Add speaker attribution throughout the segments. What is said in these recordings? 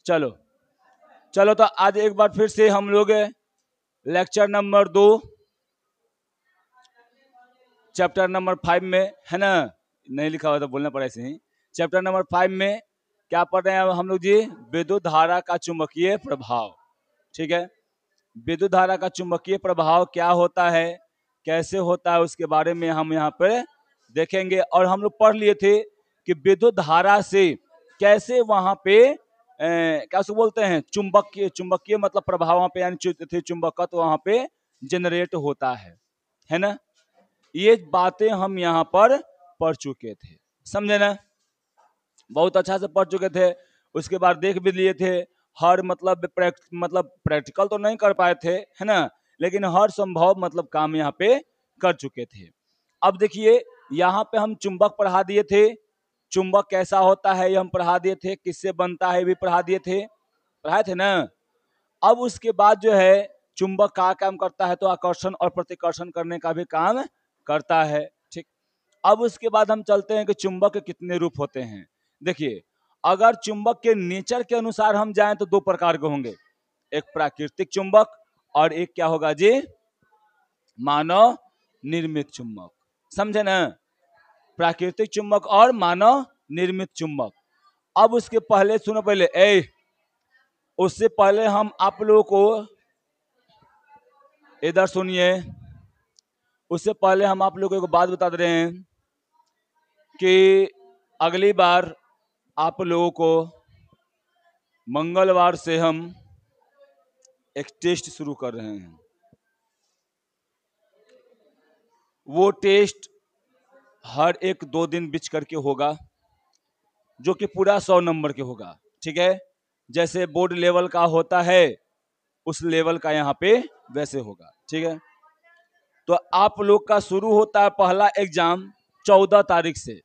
Speaker 1: चलो चलो, तो आज एक बार फिर से हम लोग लेक्चर नंबर 2 चैप्टर नंबर 5 में, है ना, नहीं लिखा हुआ तो बोलना पड़ा ऐसे ही। चैप्टर नंबर 5 में क्या पढ़ रहे हैं हम लोग जी? विद्युत धारा का चुंबकीय प्रभाव। ठीक है, विद्युत धारा का चुंबकीय प्रभाव क्या होता है, कैसे होता है, उसके बारे में हम यहाँ पर देखेंगे। और हम लोग पढ़ लिए थे कि विद्युत धारा से कैसे वहां पे क्या उसको बोलते हैं, चुंबकीय, चुंबकीय मतलब प्रभाव वहां पे, यानी चुंबकत्व वहां पे जनरेट होता है ना। ये बातें हम यहाँ पर पढ़ चुके थे, समझे ना, बहुत अच्छा से पढ़ चुके थे। उसके बाद देख भी लिए थे हर मतलब प्रैक्टिकल तो नहीं कर पाए थे, है ना, लेकिन हर संभव मतलब काम यहाँ पे कर चुके थे। अब देखिए यहाँ पे हम चुंबक पढ़ा दिए थे, चुंबक कैसा होता है ये हम पढ़ा दिए थे, किससे बनता है भी पढ़ा दिए थे, पढ़ाए थे ना। अब उसके बाद जो है चुंबक का काम करता है, तो आकर्षण और प्रतिकर्षण करने का भी काम करता है। ठीक, अब उसके बाद हम चलते हैं कि चुंबक के कितने रूप होते हैं। देखिए, अगर चुंबक के नेचर के अनुसार हम जाएं तो 2 प्रकार के होंगे, एक प्राकृतिक चुंबक और एक क्या होगा जी, मानव निर्मित चुंबक। समझे ना, प्राकृतिक चुंबक और मानव निर्मित चुंबक। अब उसके पहले सुनो, पहले उससे पहले हम आप लोगों को इधर सुनिए, उससे पहले हम आप लोगों को बात बता दे रहे हैं कि अगली बार आप लोगों को मंगलवार से हम एक टेस्ट शुरू कर रहे हैं। वो टेस्ट हर 1-2 दिन बीच करके होगा, जो कि पूरा 100 नंबर के होगा। ठीक है, जैसे बोर्ड लेवल का होता है उस लेवल का यहाँ पे वैसे होगा। ठीक है, तो आप लोग का शुरू होता है पहला एग्जाम 14 तारीख से,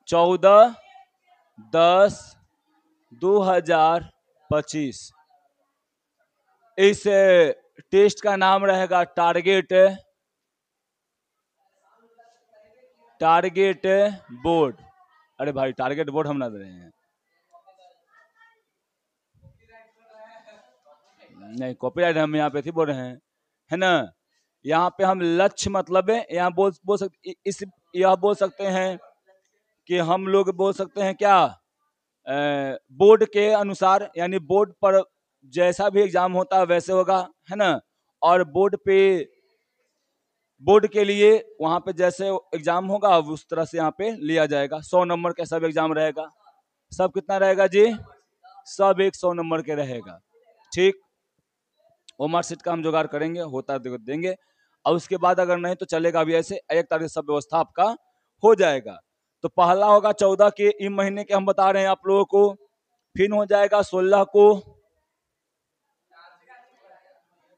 Speaker 1: 14/10/2025। इस टेस्ट का नाम रहेगा टारगेट बोर्ड। अरे भाई, टारगेट बोर्ड हम ना दे रहे हैं, नहीं कॉपीराइट हम यहाँ पे थी बोल रहे हैं, है ना। यहाँ पे हम लक्ष्य मतलब है, यहाँ बोल सकते इस, यह बोल सकते हैं कि हम लोग बोल सकते हैं क्या, बोर्ड के अनुसार, यानी बोर्ड पर जैसा भी एग्जाम होता है वैसे होगा, है ना। और बोर्ड के लिए वहां पे जैसे एग्जाम होगा उस तरह से यहाँ पे लिया जाएगा। 100 नंबर का सब एग्जाम रहेगा। सब कितना रहेगा जी? सब 100 नंबर के रहेगा। ठीक, वो मार्कशीट का हम जुगाड़ करेंगे, होता है तो देंगे। और उसके बाद अगर नहीं तो चलेगा भी, ऐसे 1 तारीख सब व्यवस्था आपका हो जाएगा। तो पहला होगा 14 के इस महीने के हम बता रहे हैं आप लोगों को, फिर हो जाएगा 16 को,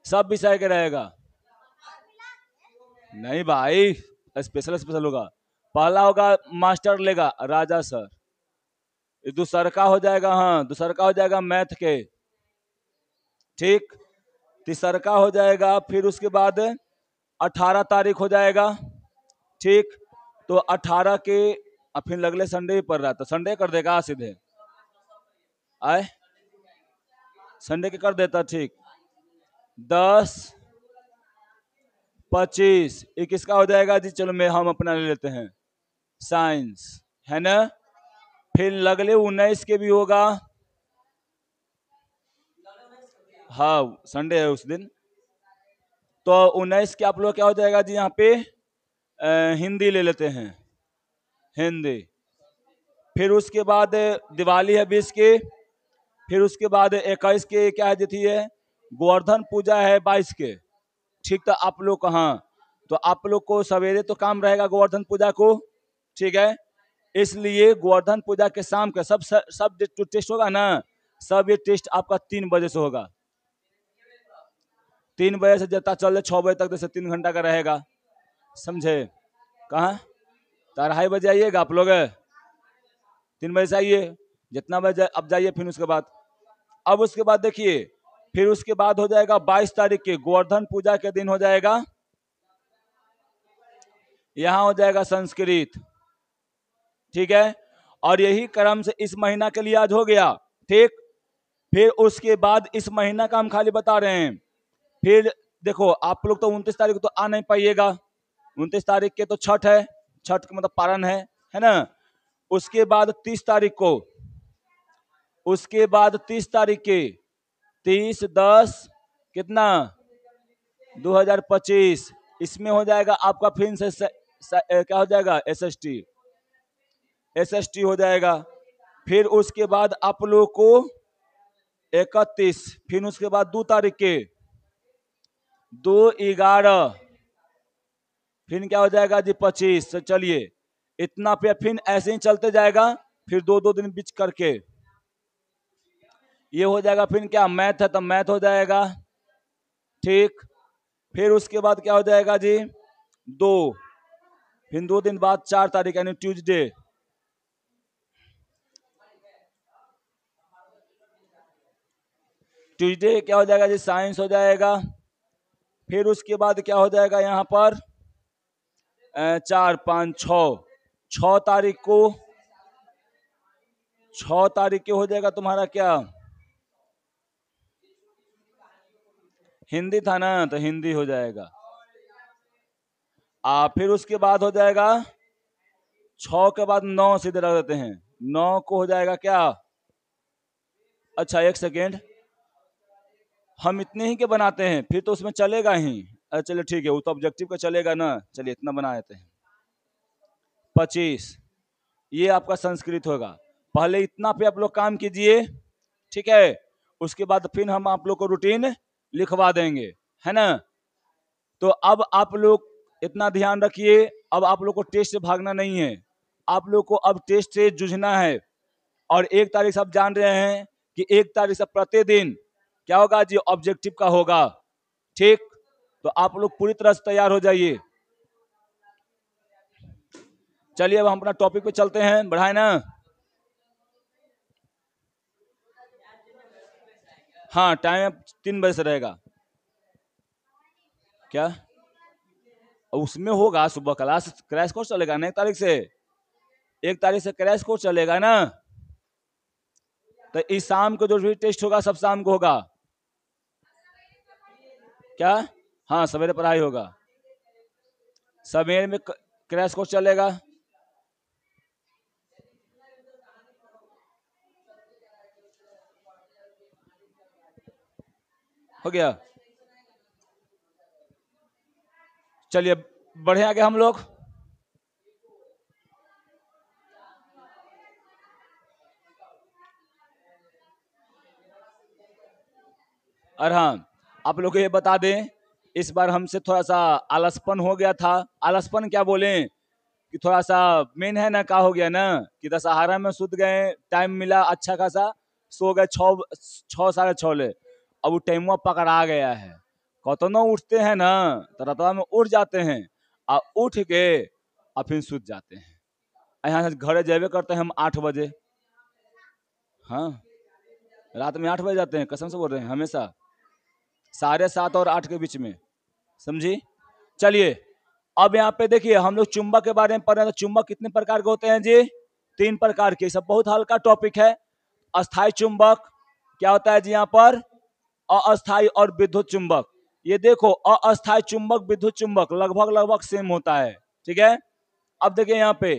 Speaker 1: सब विषय के रहेगा। नहीं भाई, स्पेशल होगा। पहला होगा मास्टर लेगा राजा सर, दूसरा का हो जाएगा, हाँ दूसरा का हो जाएगा मैथ के। ठीक, तीसरा का हो जाएगा, फिर उसके बाद 18 तारीख हो जाएगा। ठीक, तो 18 के फिर लगले संडे ही पड़ रहा था, संडे कर देगा सीधे, आए संडे के कर देता। ठीक, 10, 25, 21 का हो जाएगा जी। चलो मैं हम अपना ले लेते हैं साइंस, है ना। फिर लगले 19 के भी होगा, हाँ संडे है उस दिन। तो 19 के आप लोग क्या हो जाएगा जी, यहाँ पे हिंदी ले लेते हैं, हिंदी। फिर उसके बाद दिवाली है 20 के, फिर उसके बाद 21 के क्या है थी है, गोवर्धन पूजा है 22 के। ठीक, तो आप लोग कहाँ, तो आप लोग को सवेरे तो काम रहेगा गोवर्धन पूजा को, ठीक है। इसलिए गोवर्धन पूजा के शाम के सब टेस्ट होगा ना, सब ये टेस्ट आपका 3 बजे से होगा। 3 बजे से जितना चल 6 बजे तक, जैसे 3 घंटा का रहेगा, समझे। कहाँ, तो 2:30 बजे आइएगा आप लोग, 3 बजे से आइए, जितना बजे अब जाइए। फिर उसके बाद, अब उसके बाद देखिए, फिर उसके बाद हो जाएगा 22 तारीख के गोवर्धन पूजा के दिन हो जाएगा, यहां हो जाएगा संस्कृत। ठीक है, और यही क्रम से इस महीना के लिए आज हो गया। ठीक, फिर उसके बाद इस महीना का हम खाली बता रहे हैं। फिर देखो आप लोग तो 29 तारीख को तो आ नहीं पाइएगा, 29 तारीख के तो छठ है, छठ का मतलब पारण है ना। उसके बाद 30 तारीख को, उसके बाद 30 तारीख के 30/10 कितना 2025, इसमें हो जाएगा आपका फिर से क्या हो जाएगा एसएसटी हो जाएगा। फिर उसके बाद आप लोगों को 31, फिर उसके बाद 2 तारीख के 2/11, फिर क्या हो जाएगा जी 25। तो चलिए इतना पे फिर ऐसे ही चलते जाएगा, फिर 2-2 दिन बीच करके ये हो जाएगा। फिर क्या मैथ है तो मैथ हो जाएगा, ठीक। फिर उसके बाद क्या हो जाएगा जी 2, फिर 2 दिन बाद 4 तारीख यानी ट्यूसडे, ट्यूसडे क्या हो जाएगा जी साइंस हो जाएगा। फिर उसके बाद क्या हो जाएगा यहाँ पर 4, 5, 6 तारीख को, 6 तारीख के हो जाएगा तुम्हारा क्या हिंदी था ना, तो हिंदी हो जाएगा। फिर उसके बाद हो जाएगा 6 के बाद 9 सीधे रख देते हैं, 9 को हो जाएगा क्या, अच्छा एक सेकेंड, हम इतने ही के बनाते हैं फिर तो उसमें चलेगा ही। चलिए ठीक है, वो तो ऑब्जेक्टिव का चलेगा ना, चलिए इतना बना देते हैं। 25 ये आपका संस्कृत होगा। पहले इतना पे आप लोग काम कीजिए, ठीक है। उसके बाद फिर हम आप लोग को रूटीन लिखवा देंगे, है ना। तो अब आप लोग इतना ध्यान रखिए, अब आप लोग को टेस्ट से भागना नहीं है, आप लोग को अब टेस्ट से जूझना है। और 1 तारीख से आप जान रहे हैं कि 1 तारीख से प्रतिदिन क्या होगा जी ऑब्जेक्टिव का होगा, ठीक। तो आप लोग पूरी तरह से तैयार हो जाइए। चलिए अब हम अपना टॉपिक पे चलते हैं, बढ़ाए ना। हाँ टाइम 3 बजे से रहेगा क्या, उसमें होगा सुबह क्लास, क्रैश कोर्स चलेगा ना 1 तारीख से, 1 तारीख से क्रैश कोर्स चलेगा ना। तो इस शाम को जो भी टेस्ट होगा सब शाम को होगा क्या, हाँ सवेरे पढ़ाई होगा, सवेरे में क्रैश कोर्स चलेगा। हो गया, चलिए बढ़े आगे हम लोग। और हाँ आप लोग को ये बता दें, इस बार हमसे थोड़ा सा आलसपन हो गया था। आलसपन क्या बोले कि थोड़ा सा मेन है ना, क्या हो गया ना कि दशहरा में सुत गए, टाइम मिला अच्छा खासा, सो गए 6 साढ़े 6 ले। अब वो टाइम पकड़ा गया है, कतनो उठते हैं ना तो रतवा में उठ जाते हैं, और उठ के और फिर सुत जाते हैं। यहाँ से घरे जेबे करते हैं हम 8 बजे, हाँ रात में 8 बजे जाते हैं, कसम से बोल रहे हैं, हमेशा 7:30 और 8 के बीच में, समझी। चलिए अब यहाँ पे देखिए हम लोग चुंबक के बारे में पढ़ रहे हैं। तो चुंबक कितने प्रकार के होते हैं जी, 3 प्रकार के। सब बहुत हल्का टॉपिक है। अस्थाई चुंबक क्या होता है जी यहाँ पर, अस्थाई और विद्युत चुंबक। ये देखो अस्थाई चुंबक विद्युत चुंबक लगभग लगभग सेम होता है, ठीक है। अब देखिए यहाँ पे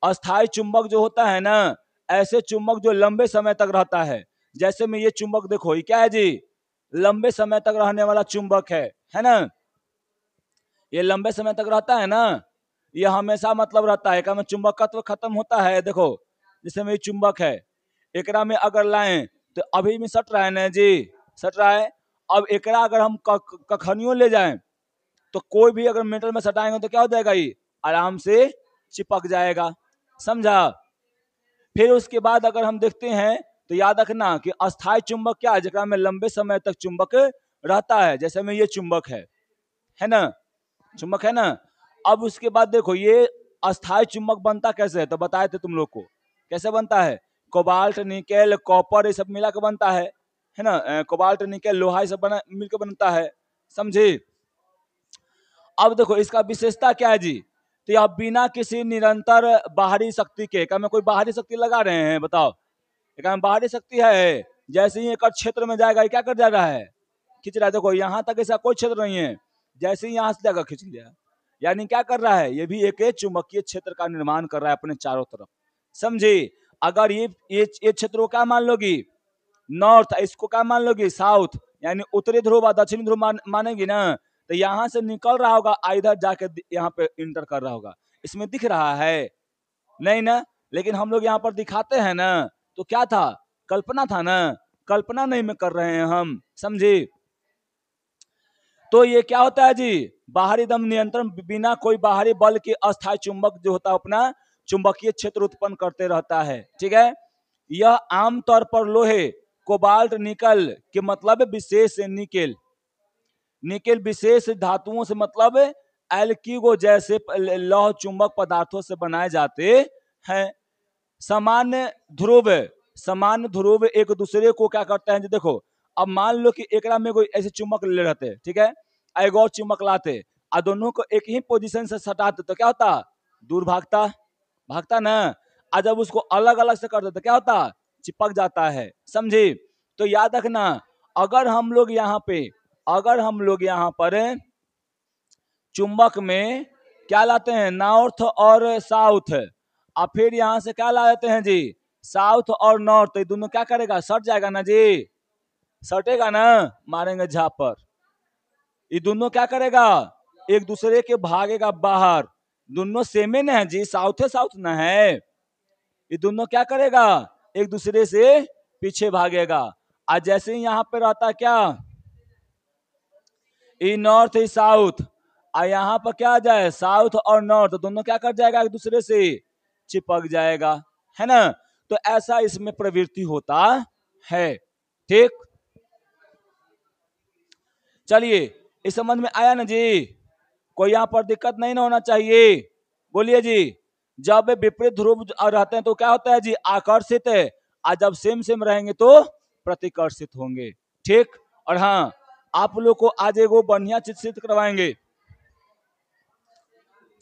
Speaker 1: अस्थाई चुंबक जो होता है ना, ऐसे चुंबक जो लंबे समय तक रहता है। जैसे में ये चुंबक देखो, ये क्या है जी, लंबे समय तक रहने वाला चुंबक है ना। ये लंबे समय तक रहता है ना, ये हमेशा मतलब रहता है कि चुंबकत्व खत्म होता है। देखो जैसे में चुंबक है, एकरा में अगर लाएं तो अभी में सट रहा है ना जी, सट रहा है। अब एकरा अगर हम कखनियों ले जाएं तो कोई भी अगर मेटल में सटाएंगे तो क्या हो जाएगा, ये आराम से चिपक जाएगा, समझा। फिर उसके बाद अगर हम देखते हैं तो याद रखना कि अस्थाई चुंबक क्या है, जरा में लंबे समय तक चुंबक रहता है। जैसे में ये चुंबक है ना, चुंबक है ना। अब उसके बाद देखो ये अस्थाई चुंबक बनता कैसे है, तो बताए थे तुम लोग को कैसे बनता है। कोबाल्ट निकेल कॉपर ये सब मिला के बनता है ना। कोबाल्ट निकेल लोहा ये सब बना मिलकर बनता है, समझे। अब देखो इसका विशेषता क्या है जी, तो आप बिना किसी निरंतर बाहरी शक्ति के, क्या मैं कोई बाहरी शक्ति लगा रहे हैं बताओ, एक में बाहरी शक्ति है, जैसे ही एक क्षेत्र में जाएगा, ये क्या कर जा रहा है, खींच रहा है। देखो यहाँ तक ऐसा कोई क्षेत्र नहीं है, जैसे ही यहाँ से जाएगा खींच लिया, यानी क्या कर रहा है, ये भी एक चुंबकीय क्षेत्र का निर्माण कर रहा है अपने चारों तरफ। समझे? अगर ये क्षेत्र को क्या मान लोगी, नॉर्थ, इसको क्या मान लोगी, साउथ, यानी उत्तरी ध्रुव दक्षिणी ध्रुव मानेगी ना, तो यहाँ से निकल रहा होगा, इधर जाके यहाँ पे इंटर कर रहा होगा। इसमें दिख रहा है नहीं ना, लेकिन हम लोग यहाँ पर दिखाते हैं ना, तो क्या था, कल्पना था ना, कल्पना नहीं में कर रहे हैं हम। समझे? तो ये क्या होता है जी, बाहरी दम नियंत्रण, बिना कोई बाहरी बल के अस्थायी चुंबक जो होता है अपना चुंबकीय क्षेत्र उत्पन्न करते रहता है। ठीक है? यह आमतौर पर लोहे, कोबाल्ट, निकल के मतलब विशेष निकेल, निकेल विशेष धातुओं से मतलब एल्कीगो जैसे लौह चुंबक पदार्थों से बनाए जाते हैं। सामान्य ध्रुव एक दूसरे को क्या करते हैं, देखो अब मान लो कि एक में कोई ऐसे चुंबक ले रहते, ठीक है, एक और चुंबक लाते और दोनों को एक ही पोजीशन से सटाते, तो क्या होता, दूर भागता ना। और जब उसको अलग अलग से करते तो क्या होता, चिपक जाता है। समझे? तो याद रखना, अगर हम लोग यहाँ पर चुंबक में क्या लाते हैं, नॉर्थ और साउथ, और फिर यहां से क्या ला देते हैं जी, साउथ और नॉर्थ, तो दोनों क्या करेगा, सट जाएगा ना जी, सटेगा ना, मारेंगे झापर। ये दोनों क्या करेगा, एक दूसरे के भागेगा बाहर, दोनों सेमे न है जी, साउथ न है। ये दोनों क्या करेगा, एक दूसरे से पीछे भागेगा। आज जैसे ही यहाँ पे रहता क्या, ई नॉर्थ ई साउथ, और यहाँ पर क्या आ जाए, साउथ और नॉर्थ, दोनों क्या कर जाएगा, एक दूसरे से चिपक जाएगा, है ना। तो ऐसा इसमें प्रवृत्ति होता है। ठीक, चलिए, इस समझ में आया ना जी, कोई यहाँ पर दिक्कत नहीं ना होना चाहिए। बोलिए जी, जब विपरीत ध्रुव रहते हैं तो क्या होता है जी, आकर्षित है, और जब सेम रहेंगे तो प्रतिकर्षित होंगे। ठीक, और हाँ, आप लोग को आज एगो बढ़िया चीज सिद्ध करवाएंगे।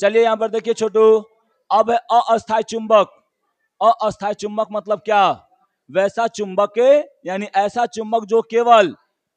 Speaker 1: चलिए यहाँ पर देखिए छोटू, अब है अस्थायी चुंबक। अस्थायी चुंबक मतलब क्या, वैसा चुंबक यानी ऐसा चुंबक जो केवल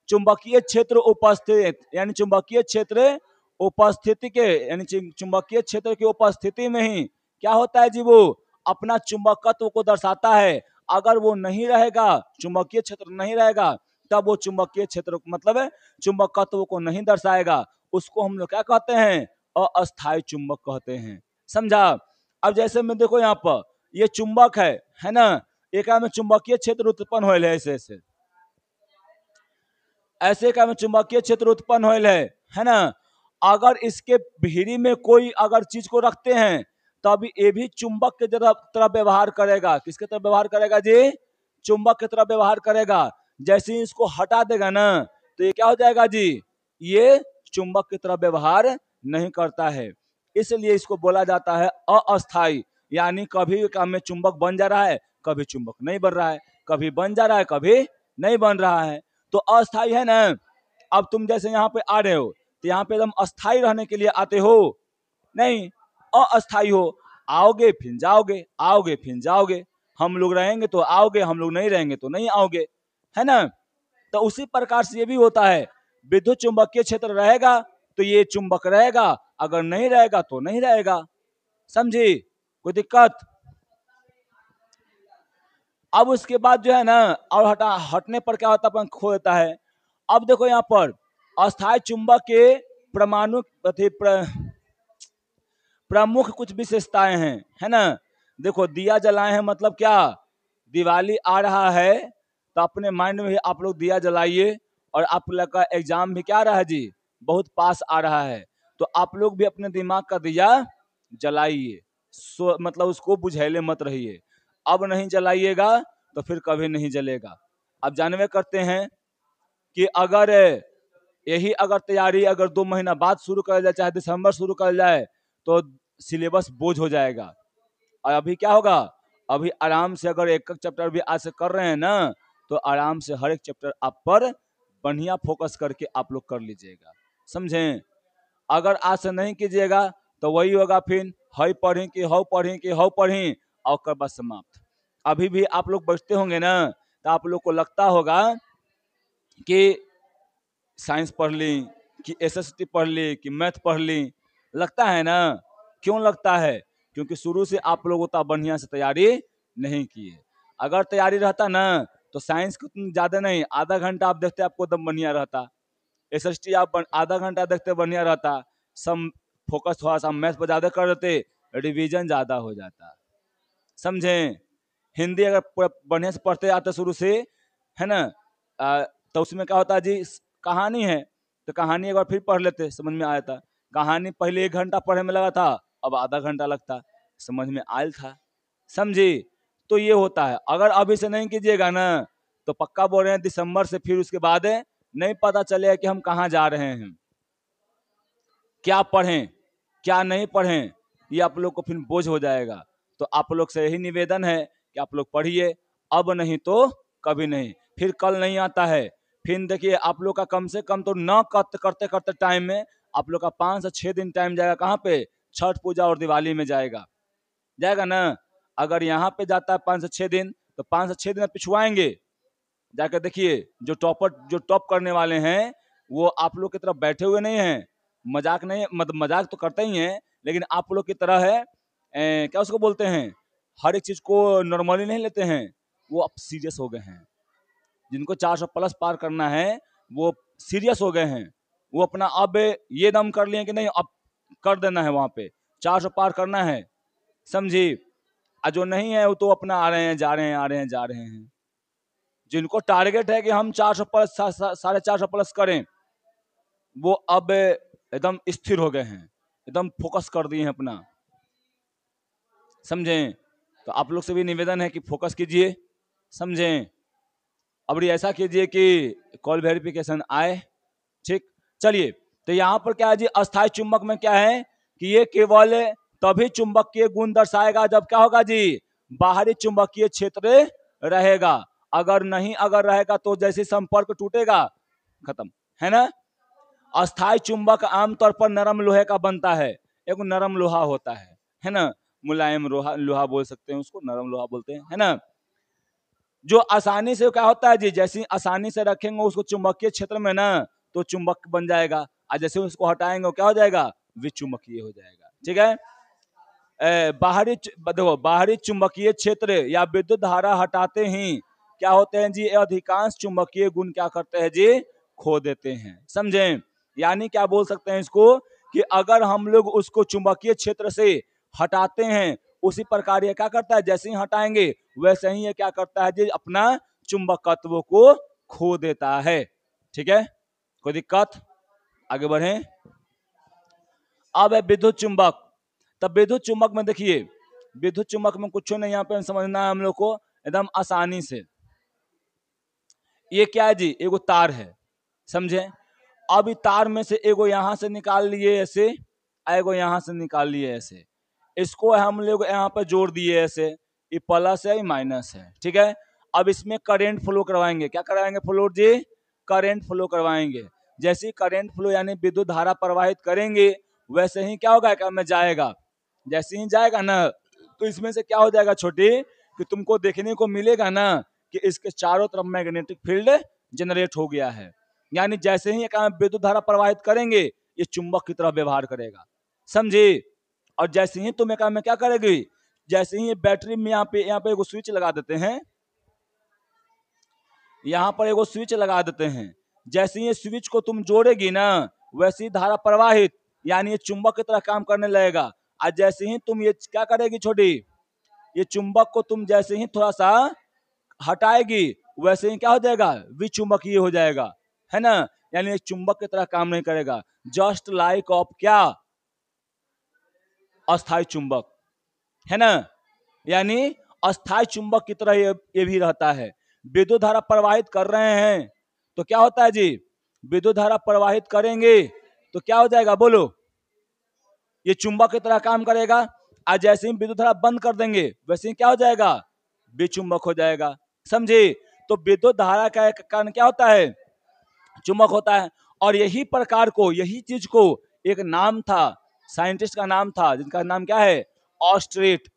Speaker 1: चुंबकीय क्षेत्र उपस्थित, यानी चुंबकीय क्षेत्र उपस्थिति के, यानी चुंबकीय क्षेत्र की उपस्थिति में ही क्या होता है जी, वो अपना चुंबकत्व को दर्शाता है। अगर वो नहीं रहेगा, चुंबकीय क्षेत्र नहीं रहेगा, तब वो चुंबकीय क्षेत्र मतलब चुंबकत्व को नहीं दर्शाएगा। उसको हम लोग क्या कहते हैं, अस्थायी चुंबक कहते हैं। समझा? अब जैसे में देखो यहाँ पर ये चुंबक है ना, एक में चुंबकीय क्षेत्र उत्पन्न होल है, ऐसे का में चुंबकीय क्षेत्र उत्पन्न होल है ना। अगर इसके भीरी में कोई अगर चीज को रखते हैं, तब ये भी चुंबक के तरह व्यवहार करेगा। किसके तरह व्यवहार करेगा जी, चुंबक की तरह व्यवहार करेगा। जैसे ही इसको हटा देगा ना, तो ये क्या हो जाएगा जी, ये चुंबक की तरह व्यवहार नहीं करता है, इसलिए इसको बोला जाता है अस्थायी। यानी कभी काम में चुंबक बन जा रहा है, कभी चुंबक नहीं बन रहा है, कभी बन जा रहा है, कभी नहीं बन रहा है, तो अस्थायी है ना। अब तुम जैसे यहाँ पे आ रहे हो, तो यहाँ पे एकदम अस्थायी रहने के लिए आते हो नहीं, अस्थायी हो, आओगे फिर जाओगे, आओगे फिर जाओगे, हम लोग रहेंगे तो आओगे, हम लोग नहीं रहेंगे तो नहीं आओगे, है ना। तो उसी प्रकार से ये भी होता है, विद्युत चुंबकीय क्षेत्र रहेगा तो ये चुंबक रहेगा, अगर नहीं रहेगा तो नहीं रहेगा। समझी? कोई दिक्कत? अब उसके बाद जो है ना, और हटने पर क्या होता है, खो देता है। अब देखो यहाँ पर अस्थायी चुंबक के परमाणु प्रमुख कुछ विशेषताएं हैं, है ना। देखो दिया जलाए हैं मतलब क्या, दिवाली आ रहा है तो अपने माइंड में आप लोग दिया जलाइए, और आप लोग का एग्जाम भी क्या रहा है जी, बहुत पास आ रहा है, तो आप लोग भी अपने दिमाग का दिया जलाइए, मतलब उसको बुझैले मत रहिए। अब नहीं जलाइएगा तो फिर कभी नहीं जलेगा। अब जानवे करते हैं कि अगर यही अगर तैयारी अगर 2 महीना बाद शुरू कर जाए, चाहे दिसंबर शुरू कर जाए, तो सिलेबस बोझ हो जाएगा। और अभी क्या होगा, अभी आराम से अगर एक चैप्टर भी आज से कर रहे हैं ना, तो आराम से हर एक चैप्टर आप पर बढ़िया फोकस करके आप लोग कर लीजिएगा। समझें? अगर आज से नहीं कीजिएगा तो वही होगा, फिर हई पढ़ी कि हौ पढ़ी कि हौ पढ़ी, और कर बस समाप्त। अभी भी आप लोग बचते होंगे ना, तो आप लोग को लगता होगा कि साइंस पढ़ ली, कि एसएसटी पढ़ ली, कि मैथ पढ़ ली। लगता है ना? क्यों लगता है? क्योंकि शुरू से आप लोग उतना बढ़िया से तैयारी नहीं किए। अगर तैयारी रहता ना तो साइंस को ज्यादा नहीं, आधा घंटा आप देखते आपको एकदम बढ़िया रहता। एसएसटी आप आधा घंटा देखते बढ़िया रहता। सम फोकस थोड़ा सा मैथ पर ज्यादा कर देते, रिवीजन ज्यादा हो जाता। समझे? हिंदी अगर बढ़िया से पढ़ते आते शुरू से, है ना, तो उसमें क्या होता है जी, कहानी है तो कहानी एक बार फिर पढ़ लेते, समझ में आया था। कहानी पहले 1 घंटा पढ़ने में लगा था, अब आधा घंटा लगता, समझ में आयल था। समझी? तो ये होता है। अगर अभी से नहीं कीजिएगा ना तो पक्का बोल रहे हैं दिसंबर से फिर उसके बाद नहीं पता चलेगा कि हम कहाँ जा रहे हैं, क्या पढ़ें क्या नहीं पढ़ें, ये आप लोग को फिर बोझ हो जाएगा। तो आप लोग से यही निवेदन है कि आप लोग पढ़िए, अब नहीं तो कभी नहीं। फिर कल नहीं आता है, फिर देखिए आप लोग का कम से कम तो न करते करते टाइम में आप लोग का 5 से 6 दिन टाइम जाएगा। कहाँ पे? छठ पूजा और दिवाली में जाएगा, जाएगा ना। अगर यहाँ पे जाता है 5 से 6 दिन, तो 5 से 6 दिन पिछुआएंगे। जाकर देखिए जो टॉप करने वाले हैं वो आप लोग की तरफ बैठे हुए नहीं हैं। मजाक नहीं, मजाक तो करते ही हैं, लेकिन आप लोग की तरह है क्या उसको बोलते हैं, हर एक चीज को नॉर्मली नहीं लेते हैं। वो अब सीरियस हो गए हैं। जिनको 400 प्लस पार करना है वो सीरियस हो गए हैं। वो अपना अब ये दम कर लिए कि नहीं अब कर देना है, वहां पे 400 पार करना है। समझी? जो नहीं है वो तो अपना आ रहे हैं जा रहे हैं, आ रहे हैं जा रहे हैं। जिनको टारगेट है कि हम 400 प्लस 450 प्लस करें, वो अब एकदम स्थिर हो गए हैं, एकदम फोकस कर दिए हैं अपना। समझें? तो आप लोग से भी निवेदन है कि फोकस कीजिए। समझें? अब ऐसा कीजिए कि कॉल वेरिफिकेशन आए। ठीक, चलिए। तो यहाँ पर क्या है जी, अस्थायी चुंबक में क्या है कि ये केवल तभी चुंबकीय गुण दर्शाएगा जब क्या होगा जी, बाहरी चुंबकीय क्षेत्र रहेगा। अगर नहीं अगर रहेगा तो जैसे संपर्क टूटेगा खत्म, है ना। अस्थायी चुंबक आमतौर पर नरम लोहे का बनता है। एक नरम लोहा होता है ना, मुलायम लोहा बोल सकते हैं उसको, नरम लोहा बोलते हैं, है ना। जो आसानी से क्या होता है जी, जैसे आसानी से रखेंगे उसको चुंबकीय क्षेत्र में ना तो चुंबक बन जाएगा, और जैसे उसको हटाएंगे क्या हो जाएगा, विचुंबकीय हो जाएगा। ठीक है। देखो बाहरी चुंबकीय क्षेत्र या विद्युत धारा हटाते ही क्या होते हैं जी, अधिकांश चुंबकीय गुण क्या करते हैं जी, खो देते हैं। समझें? यानी क्या बोल सकते हैं इसको कि अगर हम लोग उसको चुंबकीय क्षेत्र से हटाते हैं, उसी प्रकार ये क्या करता है, जैसे ही हटाएंगे वैसे ही ये क्या करता है जी, अपना चुंबकत्व को खो देता है। ठीक है, कोई दिक्कत? आगे बढ़े। अब है विद्युत चुंबक। तब विद्युत चुंबक में देखिए, विद्युत चुंबक में कुछ नहीं, यहाँ पे समझना है हम लोग को एकदम आसानी से। ये क्या है जी, एगो तार है, समझे। अब तार में से एगो यहाँ से निकाल लिए ऐसे, एगो यहाँ से निकाल लिए ऐसे, इसको हम लोग यहाँ पे जोड़ दिए ऐसे, ये प्लस है ये माइनस है। ठीक है। अब इसमें करंट फ्लो करवाएंगे। क्या करवाएंगे फ्लो जी, करंट फ्लो करवाएंगे। जैसे करंट फ्लो यानी विद्युत धारा प्रवाहित करेंगे, वैसे ही क्या होगा, क्या में जाएगा। जैसे ही जाएगा ना तो इसमें से क्या हो जाएगा छोटी, कि तुमको देखने को मिलेगा ना कि इसके चारों तरफ मैग्नेटिक फील्ड जनरेट हो गया है। यानी जैसे ही विद्युत धारा प्रवाहित करेंगे ये चुंबक की तरह व्यवहार करेगा। समझे? और जैसे ही तुम्हें काम में क्या करेगी, जैसे ही बैटरी में यहाँ पे एगो स्विच लगा देते हैं, यहाँ पर एगो स्विच लगा देते हैं। जैसे ही स्विच को तुम जोड़ेगी ना वैसे ही धारा प्रवाहित, यानी ये चुंबक की तरह काम करने लगेगा। और जैसे ही तुम ये क्या करेगी छोटी, ये चुंबक को तुम जैसे ही थोड़ा सा हटाएगी वैसे ही क्या हो जाएगा, विचुंबकीय हो जाएगा, है ना। यानी एक चुंबक की तरह काम नहीं करेगा। जस्ट लाइक ऑफ क्या, अस्थायी चुंबक, है ना। यानी अस्थायी चुंबक की तरह ये भी रहता है। विद्युत धारा प्रवाहित कर रहे हैं तो क्या होता है जी, विद्युत धारा प्रवाहित करेंगे तो क्या हो जाएगा बोलो, ये चुंबक की तरह काम करेगा। आज जैसे ही विद्युत धारा बंद कर देंगे वैसे ही क्या हो जाएगा, विचुंबक हो जाएगा। समझे? तो विद्युत धारा का कारण क्या होता है, चुंबक होता है। और यही प्रकार को, यही चीज को एक नाम था, साइंटिस्ट का नाम था जिनका नाम क्या है, ऑस्ट्रिट।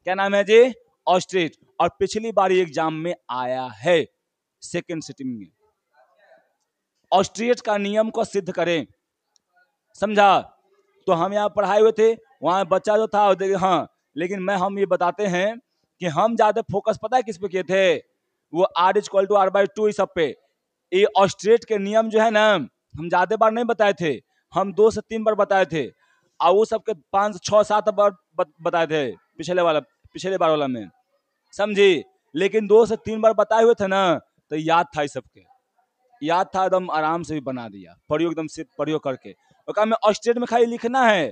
Speaker 1: क्या नाम है जी, ऑस्ट्रेट, और पिछली बार एग्जाम में आया है सेकेंड सिटिंग में। ऑस्ट्रेट का नियम को सिद्ध करें, समझा। तो हम यहाँ पढ़ाए हुए थे, वहां बच्चा जो था हाँ, लेकिन हम ये बताते हैं कि हम ज्यादा फोकस पता है किस पे किए थे, वो R = R/2 इस सब पे। ये ऑस्ट्रेट के नियम जो है ना, हम ज्यादा बार नहीं बताए थे, हम 2 से 3 बार बताए थे, और वो सबके 5, 6, 7 बार बताए थे पिछले बार वाला में, समझी। लेकिन 2 से 3 बार बताए हुए थे ना, तो याद था, इस सबके याद था, एकदम आराम से भी बना दिया, प्रयोग एकदम से प्रयोग करके। और काम में ऑस्ट्रेट में खाली लिखना है,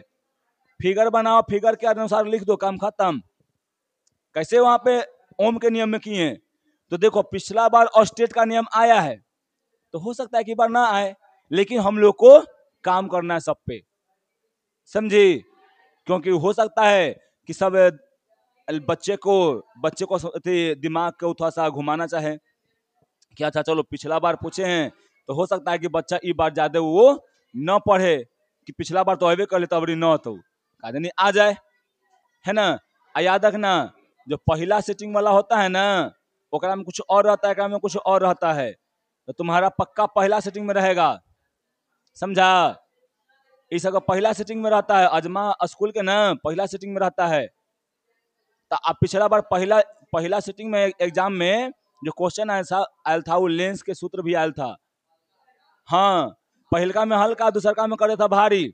Speaker 1: फिगर बनाओ, फिगर के अनुसार लिख दो, काम खत्म। कैसे वहां पे ओम के नियम में किए, तो देखो पिछला बार ऑस्ट्रेट का नियम आया है, तो हो सकता है कि बार ना आए, लेकिन हम लोग को काम करना है सब पे, समझी। क्योंकि हो सकता है कि सब बच्चे को दिमाग को थोड़ा सा घुमाना चाहे कि अच्छा चलो पिछला बार पूछे हैं, तो हो सकता है कि बच्चा इस बार ज्यादा वो न पढ़े, कि पिछला बार तो अबे कर ले, तब न तो नहीं आ जाए, है ना। याद रखना, जो पहला सेटिंग वाला होता है ना, ओकरा में कुछ और रहता है, एकरा में कुछ और रहता है, तो तुम्हारा पक्का पहला सेटिंग में रहेगा, समझा। इस का पहला सेटिंग में रहता है, अजमा स्कूल के ना पहला सेटिंग में रहता है। तो आप पिछला बार पहला सेटिंग में एग्जाम में जो क्वेश्चन आयल था, वो लेंस के सूत्र भी आयल था। हाँ, पहलका में हल्का, दूसरका में करे था भारी।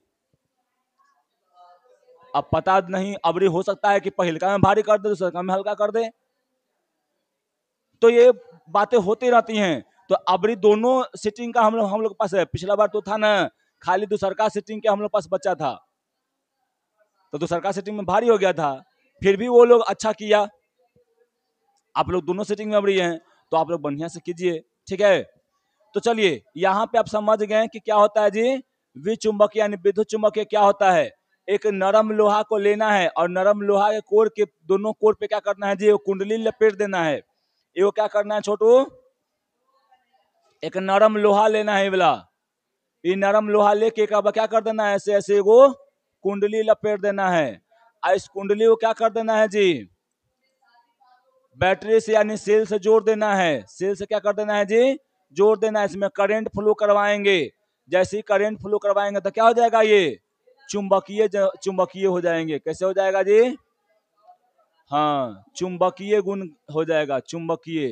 Speaker 1: अब पता नहीं, अबरी हो सकता है कि पहलका में भारी कर दे, दूसरका में हल्का कर दे, तो ये बातें होती रहती हैं। तो अबरी दोनों सेटिंग का हम लोग पास है। पिछला बार तो था ना, खाली दूसरका सेटिंग के हम लोग पास बच्चा था, तो दूसरका सेटिंग में भारी हो गया था, फिर भी वो लोग अच्छा किया। आप लोग दोनों सेटिंग में अबरी हैं, तो आप लोग बढ़िया से कीजिए, ठीक है। तो चलिए, यहाँ पे आप समझ गए कि क्या होता है जी, विचुंबक यानी विद्युत चुंबक क्या होता है। एक नरम लोहा को लेना है, और नरम लोहा के कोर के दोनों कोर पे क्या करना है जी, कुंडली लपेट देना है। ये क्या करना है छोटू, एक नरम लोहा लेना है वाला, ये नरम लोहा लेके क्या कर देना है, ऐसे ऐसे वो कुंडली लपेट देना है। इस कुंडली को क्या कर देना है जी, बैटरी से यानी सेल से जोड़ देना है। सेल से क्या कर देना है जी, जोड़ देना है। इसमें करंट फ्लो करवाएंगे, जैसे ही करंट फ्लो करवाएंगे तो क्या हो जाएगा, ये चुंबकीय हो जाएंगे। कैसे हो जाएगा जी, हाँ, चुंबकीय गुण हो जाएगा, चुंबकीय।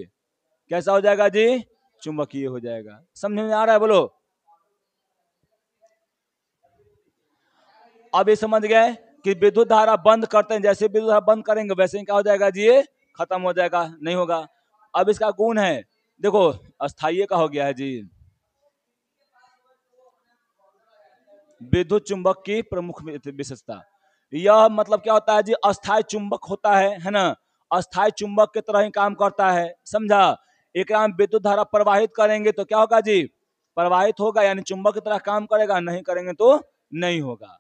Speaker 1: कैसा हो जाएगा जी, चुंबकीय हो जाएगा। समझ में आ रहा है, बोलो। अब ये समझ गए कि विद्युत धारा बंद करते हैं, जैसे विद्युत धारा बंद करेंगे वैसे ही क्या हो जाएगा जी, ये खत्म हो जाएगा, नहीं होगा। अब इसका गुण है, देखो अस्थायी का हो गया है जी, विद्युत चुंबक की प्रमुख विशेषता। यह मतलब क्या होता है जी, अस्थायी चुंबक होता है ना, अस्थायी चुंबक की तरह ही काम करता है, समझा। एक विद्युत धारा प्रवाहित करेंगे तो क्या होगा जी, प्रवाहित होगा, यानी चुंबक की तरह काम करेगा, नहीं करेंगे तो नहीं होगा।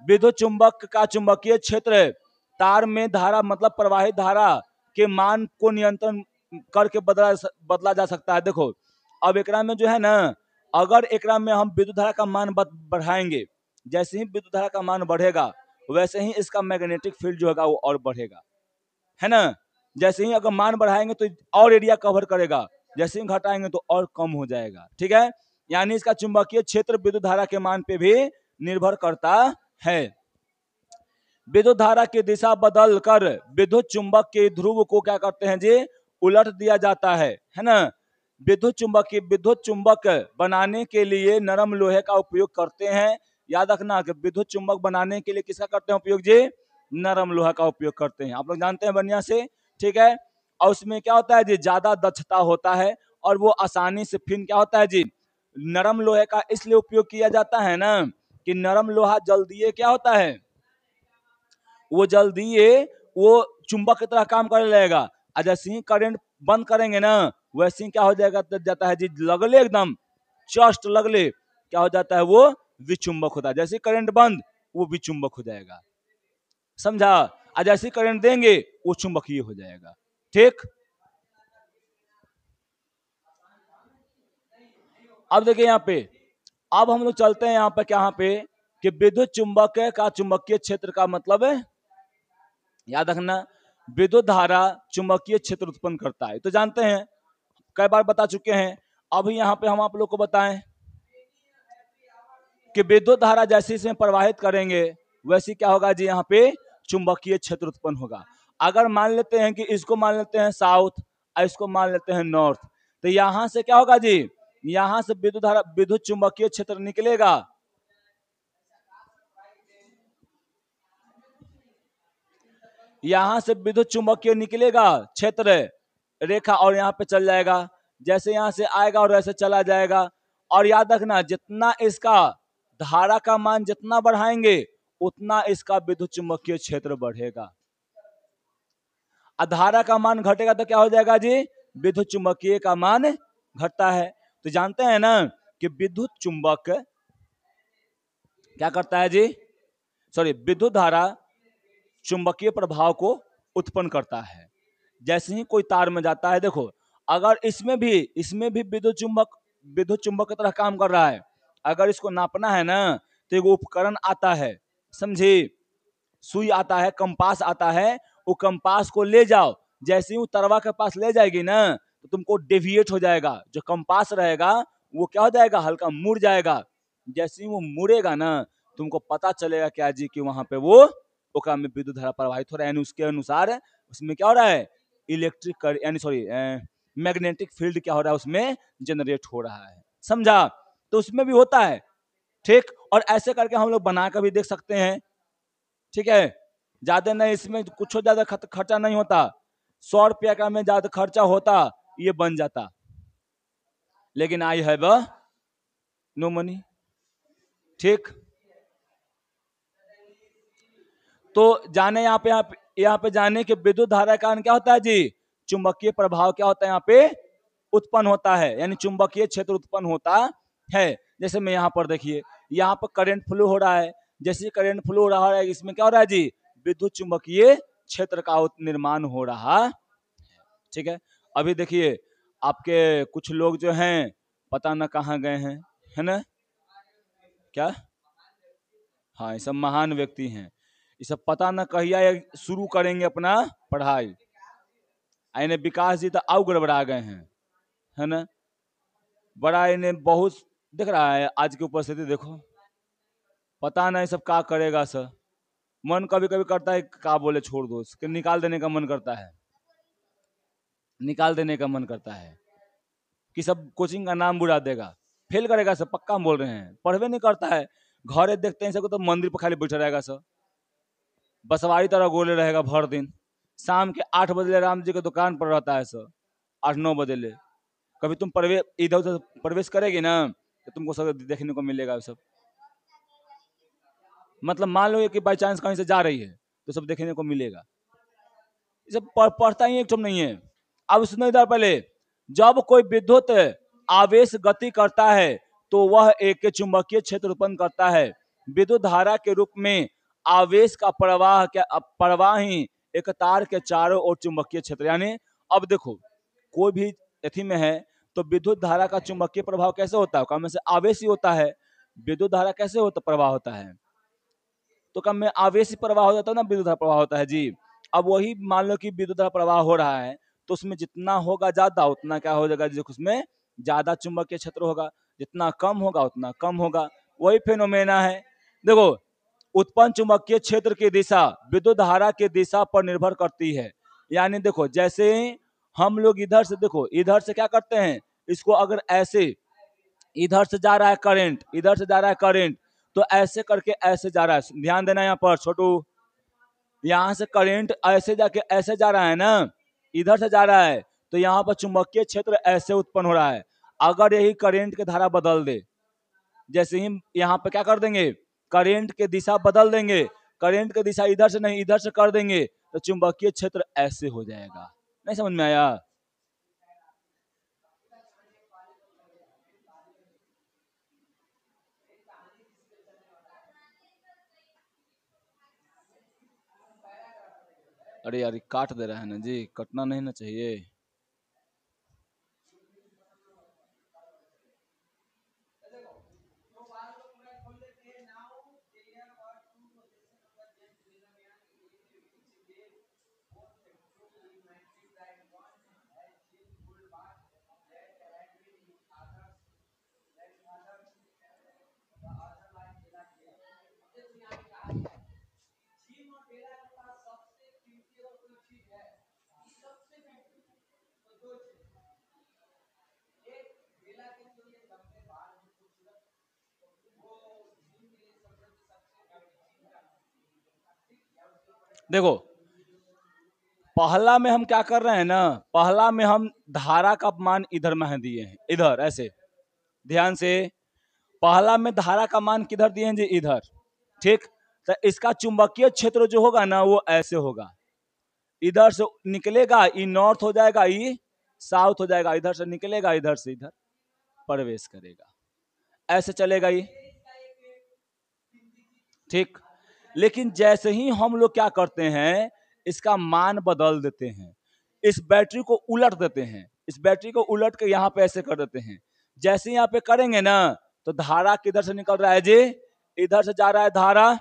Speaker 1: विद्युत चुंबक का चुंबकीय क्षेत्र तार में धारा मतलब प्रवाहित धारा के मान को नियंत्रण करके बदला जा सकता है। देखो अब एकरा में जो है ना, अगर एकरा में हम विद्युत धारा का मान बढ़ाएंगे, जैसे ही विद्युत धारा का मान बढ़ेगा वैसे ही इसका मैग्नेटिक फील्ड जो होगा वो और बढ़ेगा, है ना। जैसे ही अगर मान बढ़ाएंगे तो और एरिया कवर करेगा, जैसे ही घटाएंगे तो और कम हो जाएगा, ठीक है। यानी इसका चुंबकीय क्षेत्र विद्युत धारा के मान पे भी निर्भर करता है। विद्युत धारा की दिशा बदल कर विद्युत चुंबक के ध्रुव को क्या करते हैं जी, उलट दिया जाता है ना। विद्युत चुंबक बनाने के लिए नरम लोहे का उपयोग करते हैं। याद रखना कि विद्युत चुंबक बनाने के लिए किसका करते हैं उपयोग जी, नरम लोहा का उपयोग करते हैं, आप लोग जानते हैं बढ़िया से, ठीक है। और उसमें क्या होता है जी, ज्यादा दक्षता होता है, और वो आसानी से फिर क्या होता है जी, नरम लोहे का इसलिए उपयोग किया जाता है ना, कि नरम लोहा जल्दी क्या होता है, वो जल्दी वो चुंबक की तरह काम करने लगेगा। और जैसे ही करंट बंद करेंगे ना, वैसे ही क्या हो जाता है जी, लगले एकदम जस्ट लगले क्या हो जाता है, वो विचुंबक होता है। जैसे करंट बंद वो विचुंबक हो जाएगा, समझा। और जैसे करंट देंगे वो चुंबकीय हो जाएगा, ठीक। अब देखिए यहाँ पे, अब हम लोग चलते हैं यहाँ पे क्या पे कि विद्युत चुंबक का चुंबकीय क्षेत्र का मतलब है, याद रखना, विद्युत धारा चुंबकीय क्षेत्र उत्पन्न करता है। तो जानते हैं, कई बार बता चुके हैं। अभी यहाँ पे हम आप लोग को बताएं कि विद्युत धारा जैसे इसमें प्रवाहित करेंगे वैसे क्या होगा जी, यहाँ पे चुंबकीय क्षेत्र उत्पन्न होगा। अगर मान लेते हैं कि इसको मान लेते हैं साउथ और इसको मान लेते हैं नॉर्थ, तो यहां से क्या होगा जी, यहां से विद्युत धारा विद्युत चुंबकीय क्षेत्र निकलेगा। यहां से विद्युत चुंबकीय निकलेगा क्षेत्र रेखा और यहाँ पे चल जाएगा। जैसे यहां से आएगा और ऐसे चला जाएगा। और याद रखना, जितना इसका धारा का मान जितना बढ़ाएंगे उतना इसका विद्युत चुंबकीय क्षेत्र बढ़ेगा। धारा का मान घटेगा तो क्या हो जाएगा जी, विद्युत चुंबकीय का मान घटता है। तो जानते हैं ना कि विद्युत चुंबक क्या करता है जी, सॉरी, विद्युत धारा चुंबकीय प्रभाव को उत्पन्न करता है। जैसे ही कोई तार में जाता है, देखो अगर इसमें भी विद्युत चुंबक की तरह काम कर रहा है। अगर इसको नापना है ना तो एक उपकरण आता है, समझे, सुई आता है, कंपास आता है। वो कंपास को ले जाओ, जैसे ही वो तरवा के पास ले जाएगी ना तो तुमको डेविएट हो जाएगा। जो कंपास रहेगा वो क्या हो जाएगा, हल्का मुड़ जाएगा। जैसे ही वो मुड़ेगा ना तुमको पता चलेगा क्या जी कि वहां पे वो ओकरा में विद्युत धारा प्रवाहित हो रहा है। यानी उसके अनुसार उसमें क्या हो रहा है, इलेक्ट्रिक यानी सॉरी मैग्नेटिक फील्ड क्या हो रहा है, उसमें जनरेट हो रहा है। समझा? तो उसमें भी होता है, ठीक। और ऐसे करके हम लोग बना कर भी देख सकते हैं, ठीक है। ज्यादा नहीं, इसमें कुछ ज्यादा खर्चा नहीं होता। 100 रुपया का में ज्यादा खर्चा होता, ये बन जाता। लेकिन आई हैव नो मनी, ठीक। तो जाने यहाँ पे जाने के विद्युत धारा का कारण क्या होता है जी, चुंबकीय प्रभाव क्या होता है यहाँ पे उत्पन्न होता है, यानी चुंबकीय क्षेत्र उत्पन्न होता है। जैसे मैं यहाँ पर देखिए, यहाँ पर करंट फ्लो हो रहा है। जैसे करंट फ्लो हो रहा है, इसमें क्या हो रहा है जी, विद्युत चुंबकीय क्षेत्र का निर्माण हो रहा, ठीक है। अभी देखिए आपके कुछ लोग जो हैं पता न कहाँ गए हैं, है ना, क्या, हाँ ये सब महान व्यक्ति हैं। ये सब पता न कहिया शुरू करेंगे अपना पढ़ाई। इन्हें विकास जी तो आओ गड़बड़ा गए हैं, है ना। बड़ा इन्हें बहुत दिख रहा है आज की उपस्थिति, देखो पता नहीं सब क्या करेगा सर। मन कभी कभी करता है क्या बोले छोड़ दो, कि निकाल देने का मन करता है, निकाल देने का मन करता है कि सब कोचिंग का नाम बुरा देगा, फेल करेगा सर, पक्का हम बोल रहे हैं। पढ़वे नहीं करता है, घरे देखते हैं सबको तो मंदिर पर खाली बैठा रहेगा सर, बसवारी तरह गोले रहेगा भर दिन। शाम के 8 बजे राम जी के दुकान पर रहता है सर, 8-9 बजे ले। कभी तुम प्रवेश इधर उधर प्रवेश करेगी ना तो तुमको सब देखने को मिलेगा सब। मतलब मान लो कि बाई चांस कहीं से जा रही है तो सब देखने को मिलेगा। ये सब पढ़ता ही एक नहीं है। अब सुनो इधर पहले, जब कोई विद्युत आवेश गति करता है तो वह एक चुंबकीय क्षेत्र उत्पन्न करता है। विद्युत धारा के रूप में आवेश का प्रवाह ही एक तार के चारों ओर चुंबकीय क्षेत्र, यानी अब देखो कोई भी अथी में है तो विद्युत धारा का चुंबकीय प्रभाव कैसे होता है, कम में से आवेश ही होता है। विद्युत धारा कैसे होता प्रवाह होता है, तो कम में आवेश ही प्रवाह हो जाता है ना, विद्युत धारा प्रवाह होता है जी। अब वही मान लो कि विद्युत धारा प्रवाह हो रहा है तो उसमें जितना होगा ज्यादा उतना क्या हो जाएगा, उसमें ज्यादा चुंबकीय क्षेत्र होगा, जितना कम होगा उतना कम होगा। वही फेनोमेना है। देखो उत्पन्न चुंबकीय क्षेत्र की दिशा विद्युत धारा की दिशा पर निर्भर करती है। यानी देखो जैसे हम लोग इधर से, देखो इधर से क्या करते हैं, इसको अगर ऐसे इधर से जा रहा है करंट, इधर से जा रहा है करंट, तो ऐसे करके ऐसे जा रहा है। ध्यान देना यहाँ पर छोटू, यहाँ से करंट ऐसे जाके ऐसे जा रहा है ना, इधर से जा रहा है, तो यहाँ पर चुंबकीय क्षेत्र ऐसे उत्पन्न हो रहा है। अगर यही करंट की धारा बदल दे, जैसे ही यहाँ पे क्या कर देंगे, करंट के दिशा बदल देंगे, करंट की दिशा इधर से नहीं इधर से कर देंगे तो चुंबकीय क्षेत्र ऐसे हो जाएगा। नहीं समझ में आया? अरे यार काट दे रहा है ना जी, कटना नहीं ना चाहिए। देखो पहला में हम क्या कर रहे हैं ना, पहला में हम धारा का मान इधर में दिए हैं, इधर ऐसे ध्यान से, पहला में धारा का मान किधर दिए हैं जी, इधर। ठीक, तो इसका चुंबकीय क्षेत्र जो होगा ना वो ऐसे होगा, इधर से निकलेगा, ई नॉर्थ हो जाएगा, ई साउथ हो जाएगा, इधर से निकलेगा, इधर से इधर प्रवेश करेगा, ऐसे चलेगा ये। ठीक, लेकिन जैसे ही हम लोग क्या करते हैं, इसका मान बदल देते हैं, इस बैटरी को उलट देते हैं, इस बैटरी को उलट के यहाँ पे ऐसे कर देते हैं। जैसे यहाँ पे करेंगे ना तो धारा किधर से निकल रहा है जी, इधर से जा रहा है धारा,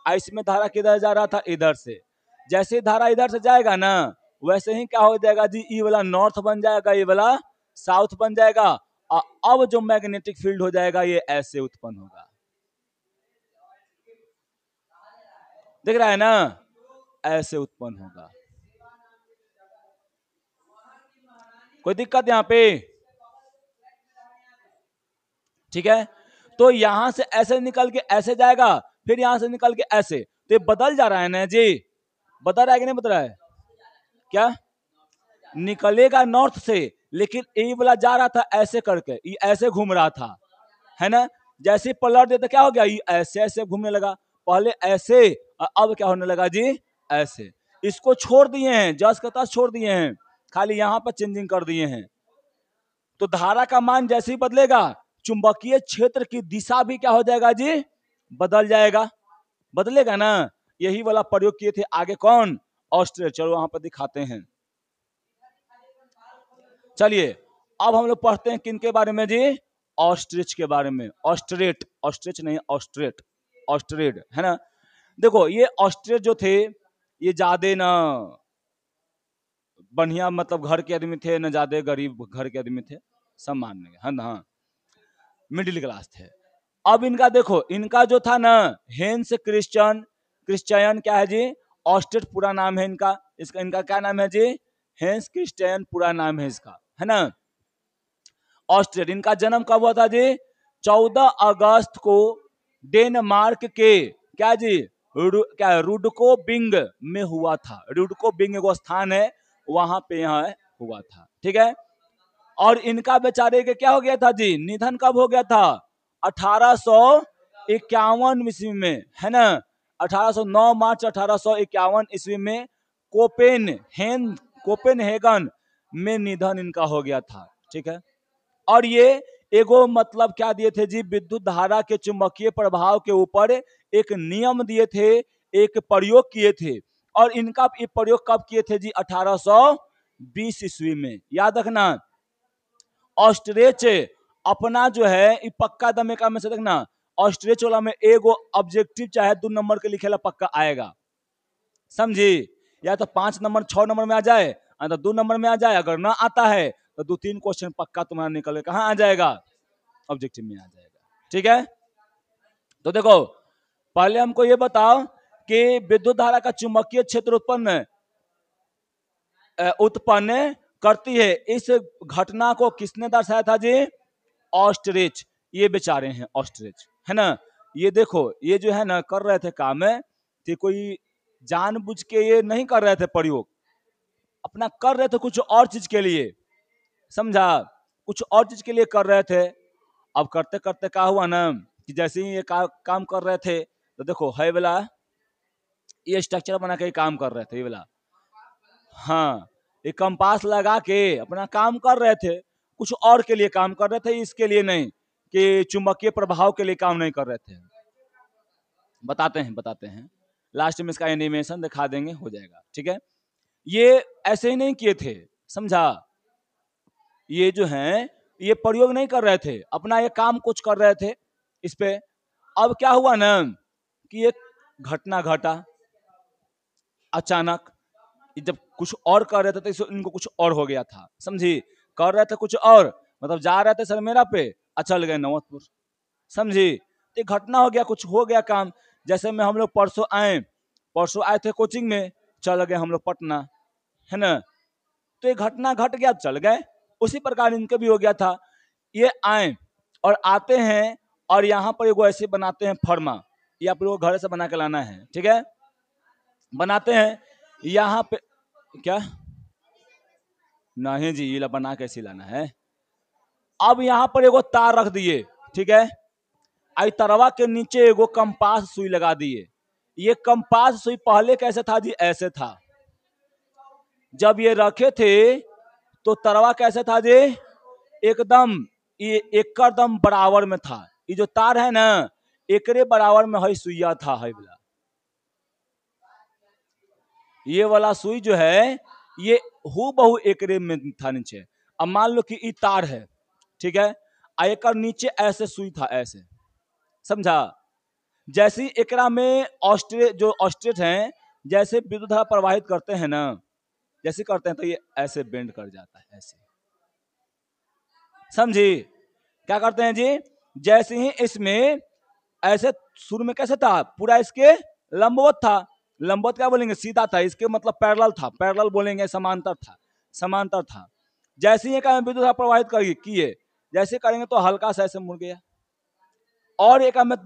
Speaker 1: इसमें धारा किधर जा रहा था, इधर से। जैसे ही धारा इधर से जाएगा ना वैसे ही क्या हो जाएगा जी, ई वाला नॉर्थ बन जाएगा, ये वाला साउथ बन जाएगा, और अब जो मैग्नेटिक फील्ड हो जाएगा ये ऐसे उत्पन्न होगा। दिख रहा है ना, ऐसे उत्पन्न होगा। कोई दिक्कत यहाँ पे? ठीक है, तो यहां से ऐसे निकल के ऐसे जाएगा, फिर यहां से निकल के ऐसे, तो ये बदल जा रहा है ना जी, बदल रहा है कि नहीं बदल रहा है? क्या निकलेगा नॉर्थ से, लेकिन ये वाला जा रहा था ऐसे करके, ये ऐसे घूम रहा था, है ना। जैसे पलट देते क्या हो गया, ये ऐसे ऐसे घूमने लगा, पहले ऐसे, अब क्या होने लगा जी, ऐसे। इसको छोड़ दिए हैं, जस का तस छोड़ दिए हैं, खाली यहां पर चेंजिंग कर दिए हैं। तो धारा का मान जैसे ही बदलेगा, चुंबकीय क्षेत्र की दिशा भी क्या हो जाएगा जी, बदल जाएगा, बदलेगा ना। यही वाला प्रयोग किए थे आगे कौन, ऑस्ट्रेलिया। चलो वहां पर दिखाते हैं। चलिए अब हम लोग पढ़ते हैं किन के बारे में जी, ऑस्ट्रिच के बारे में। ऑस्ट्रेट, ऑस्ट्रिच नहीं, ऑस्ट्रेट, ऑस्ट्रेट है ना। देखो ये ऑस्ट्रिच जो थे ये ज्यादा ना बढ़िया, मतलब घर के आदमी थे ना, ज्यादा गरीब घर के आदमी थे, सामान्य है ना, मिडिल क्लास थे। अब इनका देखो, इनका जो था ना हेंस क्रिश्चियन, क्रिश्चियन क्या है जी, ऑस्ट्रेट पूरा नाम है इनका, इसका इनका क्या नाम है जी, हेंस क्रिश्चियन पूरा नाम है इसका, है ना। ऑस्ट्रेट, इनका जन्म कब हुआ था जी, 14 अगस्त को डेनमार्क के क्या जी, क्या रुडको बिंग में हुआ था। रुडको बिंग एक स्थान है, वहां पे यहाँ हुआ था, ठीक है। और इनका बेचारे के क्या हो गया था जी, निधन कब हो गया था, 1851 ईस्वी में, है ना। 1809 मार्च 1851 ईस्वी में कोपेनहेगन में निधन इनका हो गया था, ठीक है। और ये एगो मतलब क्या दिए थे जी, विद्युत धारा के चुंबकीय प्रभाव के ऊपर एक नियम दिए थे, एक प्रयोग किए थे। और इनका ये प्रयोग कब किए थे जी, 1820 ईस्वी में, याद रखना। ऑस्ट्रेच अपना जो है ये पक्का दमे का में से देखना, ऑस्ट्रेच वाला में एगो ऑब्जेक्टिव चाहे 2 नंबर के लिखेला पक्का आएगा, समझी। या तो 5 नंबर 6 नंबर में आ जाए, या तो 2 नंबर में आ जाए, अगर ना आता है तो 2-3 क्वेश्चन पक्का तुम्हारा निकल के कहाँ आ जाएगा, ऑब्जेक्टिव में आ जाएगा, ठीक है। तो देखो पहले हमको ये बताओ कि विद्युत धारा का चुंबकीय क्षेत्र उत्पन्न करती है, इस घटना को किसने दर्शाया था जी, ऑस्ट्रिच। ये बेचारे हैं ऑस्ट्रिच, है ना। ये देखो ये जो है ना कर रहे थे काम है, कि कोई जानबूझ के ये नहीं कर रहे थे प्रयोग, अपना कर रहे थे कुछ और चीज के लिए, समझा, कुछ और चीज के लिए कर रहे थे। अब करते करते क्या हुआ ना कि जैसे ही ये काम कर रहे थे, तो देखो है वाला ये स्ट्रक्चर बना के काम कर रहे थे, ये वाला, हाँ, ये कंपास लगा के अपना काम कर रहे थे, कुछ और के लिए काम कर रहे थे, इसके लिए नहीं कि चुंबकीय प्रभाव के लिए काम नहीं कर रहे थे। बताते हैं लास्ट में इसका एनिमेशन दिखा देंगे, हो जाएगा, ठीक है। ये ऐसे ही नहीं किए थे, समझा, ये जो हैं ये प्रयोग नहीं कर रहे थे, अपना ये काम कुछ कर रहे थे इस पे। अब क्या हुआ ना कि एक घटना घटा अचानक, जब कुछ और कर रहे थे तो इनको कुछ और हो गया था, समझी। कर रहे थे कुछ और, मतलब जा रहे थे सरमेरा पे, चल गए नौतपुर, समझी। तो घटना हो गया, कुछ हो गया काम। जैसे में हम लोग परसों आए थे कोचिंग में, चल गए हम लोग पटना, है ना। तो ये घटना घट गया, चल गए। उसी प्रकार इनके भी हो गया था, ये आए और आते हैं और यहाँ पर एगो ऐसे बनाते हैं फर्मा, ये आप लोग घर से बना के लाना है, ठीक है। बनाते हैं यहाँ पे। क्या? नहीं जी, ये बना कैसे लाना है। अब यहाँ पर एगो तार रख दिए, ठीक है। आई तरवा के नीचे एगो कंपास सुई लगा दिए। ये कंपास सुई पहले कैसे था जी? ऐसे था। जब ये रखे थे तो तरवा कैसे था जी? एकदम ये एकदम बराबर में था। ये जो तार है ना, एकरे बराबर में है सुइया था, है वाला। ये वाला सुई जो है ये हूबहू एकरे में था नीचे। अब मान लो कि ये तार है, ठीक है, एक नीचे ऐसे सुई था, ऐसे, समझा। जैसे एकरा में जो ऑस्ट्रेट हैं, जैसे विद्युत धारा प्रवाहित करते हैं ना, जैसे करते हैं तो ये ऐसे बेंड कर जाता है, ऐसे, समझी। क्या करते हैं जी? जैसे ही इसमें ऐसे शुरू में कैसे था, पूरा इसके लंबवत था। लंबवत क्या बोलेंगे? सीधा था। इसके मतलब पैरेलल था, पैरेलल बोलेंगे, समांतर था, समांतर था। जैसे ही विद्युत धारा प्रवाहित किए, जैसे करेंगे तो हल्का सा ऐसे मुड़ गया, और एक में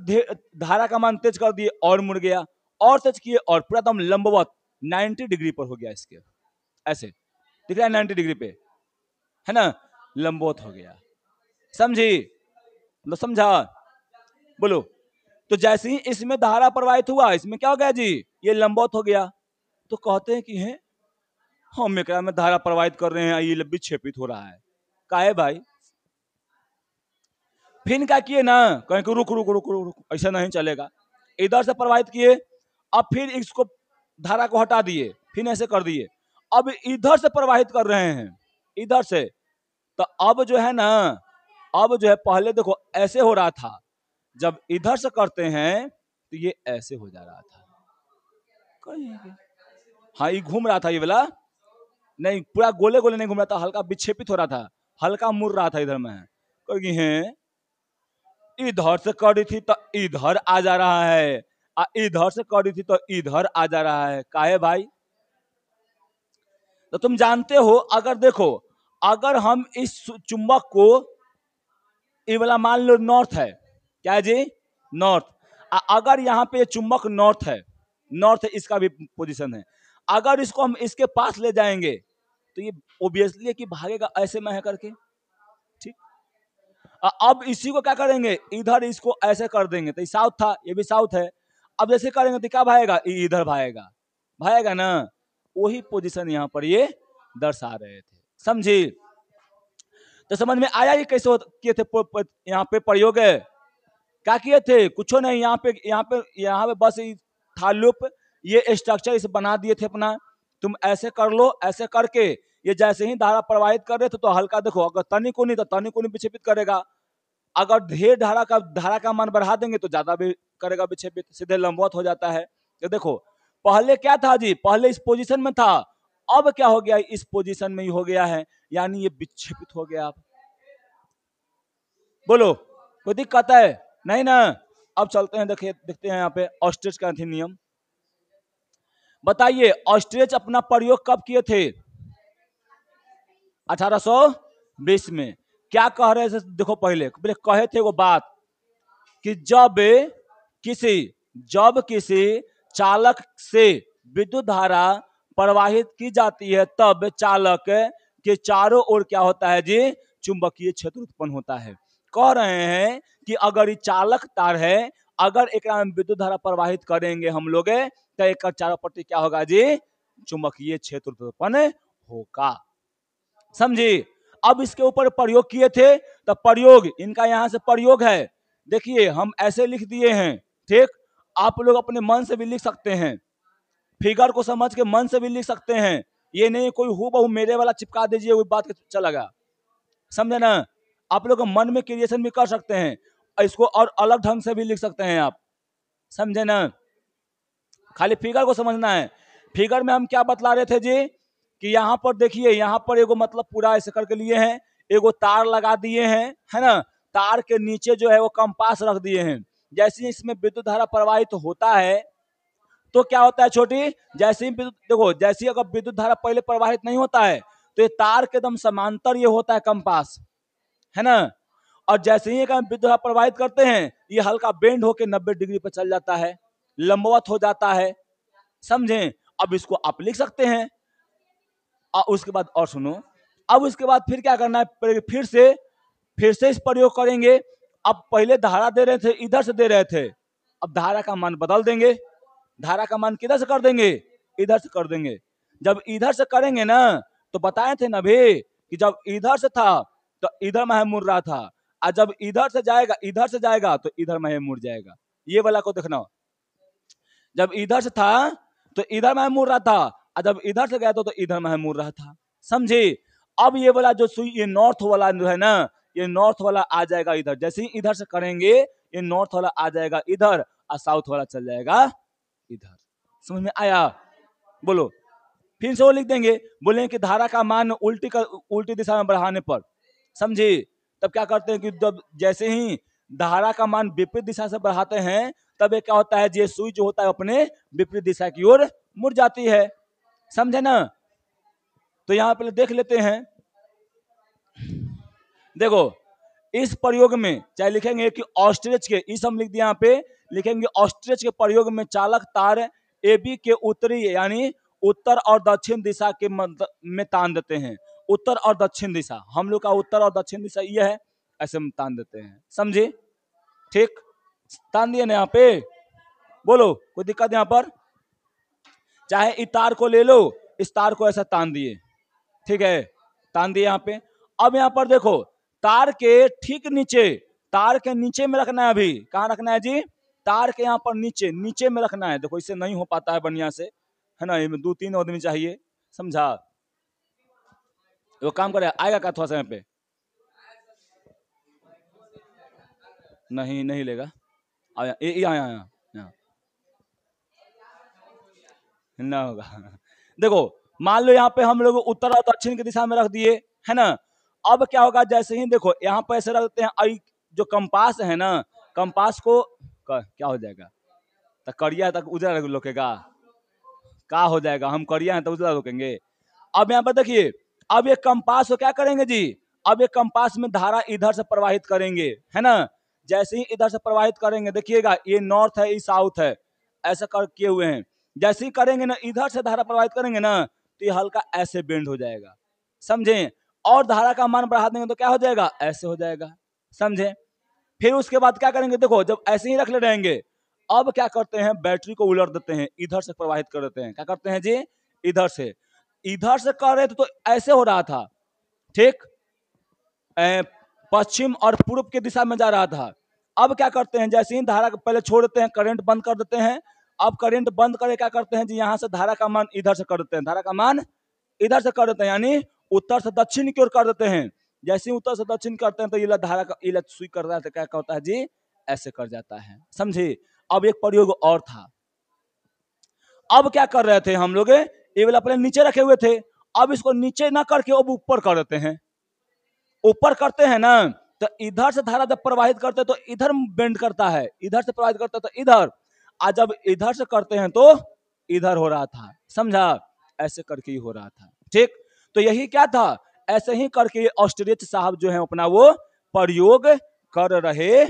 Speaker 1: धारा का मान तेज कर दिए और मुड़ गया, और तेज किए और पूरा एकदम लंबवत 90 डिग्री पर हो गया इसके, ऐसे दिख रहा है 90 डिग्री पे, है ना, लंबवत हो गया। समझी? मतलब समझा? बोलो। तो जैसे ही इसमें धारा प्रवाहित हुआ, इसमें क्या हो गया जी? ये लंबवत हो गया। तो कहते हैं कि है हम एकरा में धारा प्रवाहित कर रहे हैं, ये विक्षेपित हो रहा है। काहे भाई? फिर क्या किए ना, कहें कि रुक रुक रुक रुक रुक, ऐसा नहीं चलेगा। इधर से प्रवाहित किए, अब फिर इसको धारा को हटा दिए, फिर ऐसे कर दिए, अब इधर से प्रवाहित कर रहे हैं, इधर से। तो अब जो है ना, अब जो है पहले देखो ऐसे हो रहा था, जब इधर से करते हैं तो ये ऐसे हो जा रहा था। हाँ, ये घूम रहा था, ये वाला नहीं पूरा गोले गोले नहीं घूम रहा था, हल्का विक्षेपित हो रहा था, हल्का मुड़ रहा था इधर में। क्योंकि है इधर से करी थी तो इधर आ जा रहा है, इधर से करी थी तो इधर आ जा रहा है। काहे भाई? तो तुम जानते हो, अगर देखो, अगर हम इस चुंबक को, ये वाला मान लो नॉर्थ है, क्या है जी? नॉर्थ। अगर यहाँ पे चुंबक नॉर्थ है, नॉर्थ इसका भी पोजीशन है, अगर इसको हम इसके पास ले जाएंगे तो ये ओबियसली कि भागेगा ऐसे में है करके, ठीक। अब इसी को क्या करेंगे, इधर इसको ऐसे कर देंगे, तो ये साउथ था, ये भी साउथ है। अब जैसे करेंगे तो क्या भागेगा? इधर भागेगा, भागेगा ना। वही पोजीशन यहाँ पर ये दर्शा रहे थे, समझी। तो समझ में आया ये कैसे किए थे यहाँ पे प्रयोग है? क्या किए थे? कुछ नहीं, यहाँ पे बस था लूप, ये स्ट्रक्चर इसे बना दिए थे अपना। तुम ऐसे कर लो, ऐसे करके ये जैसे ही धारा प्रवाहित कर रहे थे तो हल्का देखो, अगर तनिक को नहीं तो तनिक को नहीं विक्षेपित करेगा। अगर ढेर धारा का मान बढ़ा देंगे तो ज्यादा भी करेगा विक्षेपित, सीधे लंबवत हो जाता है। तो देखो पहले क्या था जी? पहले इस पोजीशन में था, अब क्या हो गया? इस पोजीशन में ही हो गया है, यानी ये विक्षेपित हो गया। बोलो, कोई दिक्कत है? नहीं ना। अब चलते हैं, देखते हैं यहाँ पे ऑस्ट्रिच का नियम। बताइए ऑस्ट्रिच अपना प्रयोग कब किए थे? 1820 में। क्या कह रहे थे? देखो पहले कहे थे वो बात कि जब किसी चालक से विद्युत धारा प्रवाहित की जाती है तब चालक के चारों ओर क्या होता है जी? चुंबकीय क्षेत्र उत्पन्न होता है। कह रहे हैं कि अगर ये चालक तार है, अगर एक विद्युत धारा प्रवाहित करेंगे हम लोग तो एक चारों पट्टी क्या होगा जी? चुंबकीय क्षेत्र उत्पन्न होगा, समझी। अब इसके ऊपर प्रयोग किए थे, तो प्रयोग इनका यहां से प्रयोग है। देखिए हम ऐसे लिख दिए हैं, ठीक। आप लोग अपने मन से भी लिख सकते हैं, फिगर को समझ के मन से भी लिख सकते हैं। ये नहीं कोई हूबहू मेरे वाला चिपका दीजिए, वो बात चलेगा, समझे ना। आप लोग मन में क्रिएशन भी कर सकते हैं, इसको और अलग ढंग से भी लिख सकते हैं आप, समझे ना। खाली फिगर को समझना है। फिगर में हम क्या बतला रहे थे जी? कि यहाँ पर देखिए, यहाँ पर एगो मतलब पूरा ऐसे करके लिए हैं, एगो तार लगा दिए हैं, है ना। तार के नीचे जो है वो कंपास रख दिए हैं। जैसे इसमें विद्युत धारा प्रवाहित तो होता है तो क्या होता है छोटी? जैसे ही विद्युत, देखो जैसे अगर विद्युत धारा पहले प्रवाहित नहीं होता है तो ये तार के एकदम समांतर ये होता है कंपास, है ना। और जैसे ही विद्युत धारा प्रवाहित करते हैं ये हल्का बेंड होके 90 डिग्री पर चल जाता है, लंबवत हो जाता है, समझे? अब इसको आप लिख सकते हैं। उसके बाद और सुनो, अब उसके बाद फिर क्या करना है, फिर से इस प्रयोग करेंगे। अब पहले धारा दे रहे थे, इधर से दे रहे थे, अब धारा का मान बदल देंगे। धारा का मान किधर से कर देंगे, इधर से कर देंगे। जब इधर से करेंगे ना, तो बताए थे ना भी कि जब इधर से था तो इधर में मुड़ रहा था, और जब इधर से जाएगा तो इधर में मुड़ जाएगा। ये वाला को देखना, जब इधर से था तो इधर में मुड़ रहा था, और जब इधर से गया तो इधर में मुड़ रहा था। समझे? अब ये वाला जो सुई, ये नॉर्थ वाला जो है ना, ये नॉर्थ वाला आ जाएगा इधर। जैसे ही इधर से करेंगे ये नॉर्थ वाला आ जाएगा इधर, और साउथ वाला चल जाएगा इधर। समझ में आया? बोलो। फिर से वो लिख देंगे, बोले कि धारा का मान उल्टी दिशा में बढ़ाने पर, समझे? तब क्या करते हैं कि जब जैसे ही धारा का मान विपरीत दिशा से बढ़ाते हैं, तब ये क्या होता है, ये सुई जो होता है अपने विपरीत दिशा की ओर मुड़ जाती है। समझे ना? तो यहां पे देख लेते हैं। देखो, इस प्रयोग में चाहे लिखेंगे कि ऑस्ट्रिच के, इस हम लिख दिया यहाँ पे, लिखेंगे ऑस्ट्रिच के प्रयोग में चालक तार AB के उत्तरी यानी उत्तर और दक्षिण दिशा के में तान देते हैं। उत्तर और दक्षिण दिशा, हम लोग का उत्तर और दक्षिण दिशा ये है, ऐसे में तान देते हैं। समझे? ठीक, तान दिए ना यहाँ पे? बोलो, कोई दिक्कत यहाँ पर? चाहे इस तार को ले लो, इस तार को ऐसा तान दिए, ठीक है, तान दिए यहाँ पे। अब यहाँ पर देखो, तार के ठीक नीचे, तार के नीचे में रखना है। अभी कहाँ रखना है जी? तार के यहाँ पर नीचे में रखना है। देखो, इससे नहीं हो पाता है बढ़िया से, है ना, इसमें 2-3 आदमी चाहिए। समझा? वो काम करे, आएगा का थोड़ा समय पे? नहीं लेगा। आया ना होगा। देखो, मान लो यहाँ पे हम लोग उत्तर और दक्षिण की दिशा में रख दिए, है ना। अब क्या होगा, जैसे ही देखो यहाँ पर ऐसे रख देते हैं, जो कंपास है ना, कंपास को क्या हो जाएगा, तो करिया तक उजला रोकेगा, क्या हो जाएगा, हम करिया है तो उजला रोकेंगे। अब यहाँ पर देखिए, अब ये कंपास को क्या करेंगे जी, अब ये कंपास में धारा इधर से प्रवाहित करेंगे, है ना। जैसे ही इधर से प्रवाहित करेंगे, देखिएगा ये नॉर्थ है, ये साउथ है, ऐसा कर किए हुए हैं। जैसे ही करेंगे ना, इधर से धारा प्रवाहित करेंगे ना, तो ये हल्का ऐसे बेंड हो जाएगा। समझे? और धारा का मान बढ़ा देंगे तो क्या हो जाएगा, ऐसे हो जाएगा। समझे? फिर उसके बाद क्या करेंगे, देखो जब ऐसे ही रख ले रहेंगे, अब क्या करते हैं, बैटरी को उलट देते हैं, इधर से प्रवाहित कर देते हैं। क्या करते हैं जी? इधर से कर रहे थे तो ऐसे हो रहा था, ठीक, पश्चिम और पूर्व की दिशा में जा रहा था। अब क्या करते हैं, जैसे ही धारा पहले छोड़ देते हैं, करंट बंद कर देते हैं। अब करंट बंद करके क्या करते हैं जी, यहां से धारा का मान इधर से कर देते हैं, धारा का मान इधर से कर देते हैं, यानी उत्तर से दक्षिण की ओर कर देते हैं। जैसे ही उत्तर से दक्षिण करते हैं तो ये धारा का ये सुई कर रहा था, क्या होता है जी, ऐसे कर जाता है। समझे? अब एक प्रयोग और था। अब क्या कर रहे थे हम लोग, ये वाला पहले नीचे रखे हुए थे, अब इसको नीचे ना करके अब ऊपर कर देते हैं। ऊपर करते हैं ना, तो इधर से धारा जब प्रवाहित करते तो इधर बेंड करता है, इधर से प्रवाहित करते तो इधर, आज जब इधर से करते हैं तो इधर हो रहा था। समझा? ऐसे करके ही हो रहा था। ठीक, तो यही क्या था, ऐसे ही करके ऑस्ट्रिच साहब जो है अपना वो प्रयोग कर रहे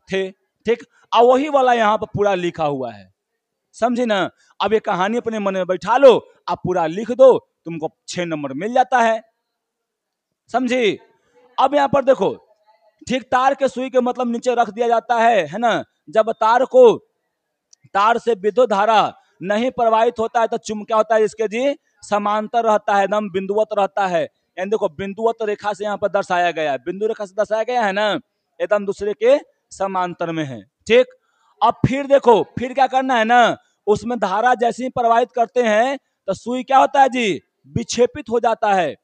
Speaker 1: थे। ठीक, और वही वाला यहाँ पर पूरा लिखा हुआ है। समझे ना? अब ये कहानी अपने मन में बैठा लो, आप पूरा लिख दो, तुमको 6 नंबर मिल जाता है। समझी? अब यहाँ पर देखो, ठीक तार के सुई के मतलब नीचे रख दिया जाता है ना। जब तार से विद्युत धारा नहीं प्रवाहित होता है तो क्या होता है इसके जी, समांतर रहता है, एकदम बिंदुवत रहता है। यानी देखो, बिंदुवत रेखा से यहाँ पर दर्शाया गया है, बिंदु रेखा से दर्शाया गया है ना, एकदम दूसरे के समांतर में है। ठीक, अब फिर देखो, फिर क्या करना है ना, उसमें धारा जैसे ही प्रवाहित करते हैं तो सुई क्या होता है जी, विक्षेपित हो जाता है।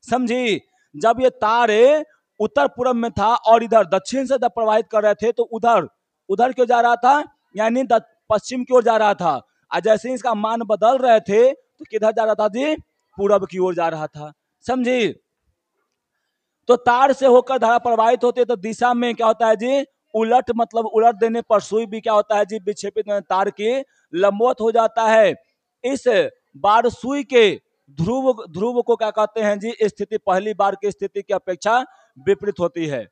Speaker 1: समझी? जब ये तार उत्तर पूर्व में था और इधर दक्षिण से जब प्रवाहित कर रहे थे तो उधर क्यों जा रहा था, यानी पश्चिम की ओर जा रहा था। और जैसे ही इसका मान बदल रहे थे तो किधर जा रहा था जी, पूरब की ओर जा रहा था। समझी? तो तार से होकर धारा प्रवाहित होती है तो दिशा में क्या होता है जी, उलट, मतलब उलट देने पर सुई भी क्या होता है जी, विक्षेपित तार की लंबवत हो जाता है। इस बार सुई के ध्रुव को क्या कहते हैं जी, स्थिति पहली बार की स्थिति की अपेक्षा विपरीत होती है।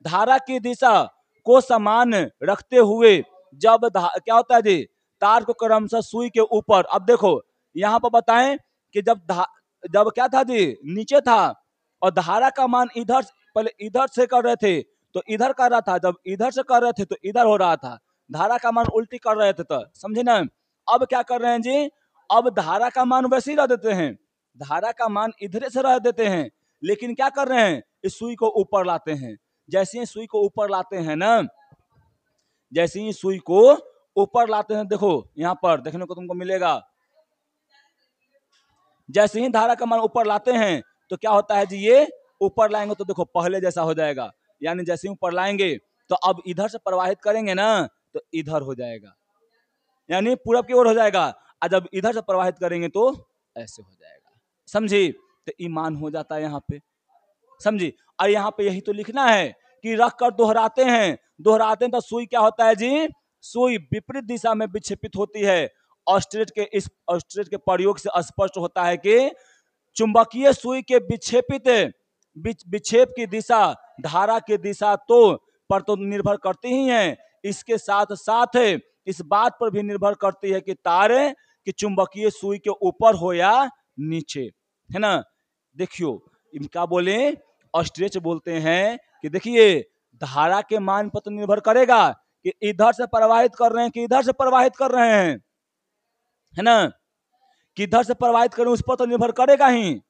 Speaker 1: धारा की दिशा को समान रखते हुए जब क्या होता है जी, तार को क्रमशः सुई के ऊपर, अब देखो यहाँ पर बताएं कि जब क्या था जी, नीचे था और धारा का मान इधर, पहले इधर से कर रहे थे तो इधर कर रहा था, जब इधर से कर रहे थे तो इधर हो रहा था, धारा का मान उल्टी कर रहे थे, तो समझे ना। अब क्या कर रहे हैं जी, अब धारा का मान वैसे ही रह देते हैं, धारा का मान इधर से रह देते हैं, लेकिन क्या कर रहे हैं, इस सुई को ऊपर लाते हैं। जैसे ही सुई को ऊपर लाते हैं ना, जैसे ही सुई को ऊपर लाते हैं, देखो यहां पर देखने को तुमको मिलेगा, जैसे ही धारा का मान ऊपर लाते हैं तो क्या होता है जी, ये ऊपर लाएंगे तो देखो पहले जैसा हो जाएगा, यानी जैसे ही ऊपर लाएंगे तो अब इधर से प्रवाहित करेंगे ना तो इधर हो जाएगा, यानी पूरब की ओर हो जाएगा, और जब इधर से प्रवाहित करेंगे तो ऐसे हो जाएगा, समझी। तो ईमान हो जाता है यहाँ पे, समझी। और यहाँ पे यही तो लिखना है कि रख कर दोहराते हैं, दोहराते हैं तो सुई क्या होता है जी, सुई विपरीत दिशा में विक्षेपित होती है। ऑस्ट्रेट के प्रयोग से स्पष्ट होता है कि चुंबकीय सुई के विक्षेप की दिशा धारा की दिशा पर तो निर्भर करती ही है, इसके साथ साथ इस बात पर भी निर्भर करती है कि तार की चुंबकीय सुई के ऊपर हो या नीचे, है ना। देखियो इनका बोले ऑस्ट्रेच बोलते हैं कि देखिए धारा के मान पर तो निर्भर करेगा कि इधर से प्रवाहित कर रहे हैं कि इधर से प्रवाहित कर रहे हैं, है ना, किधर से प्रवाहित करें उस पर तो निर्भर करेगा ही,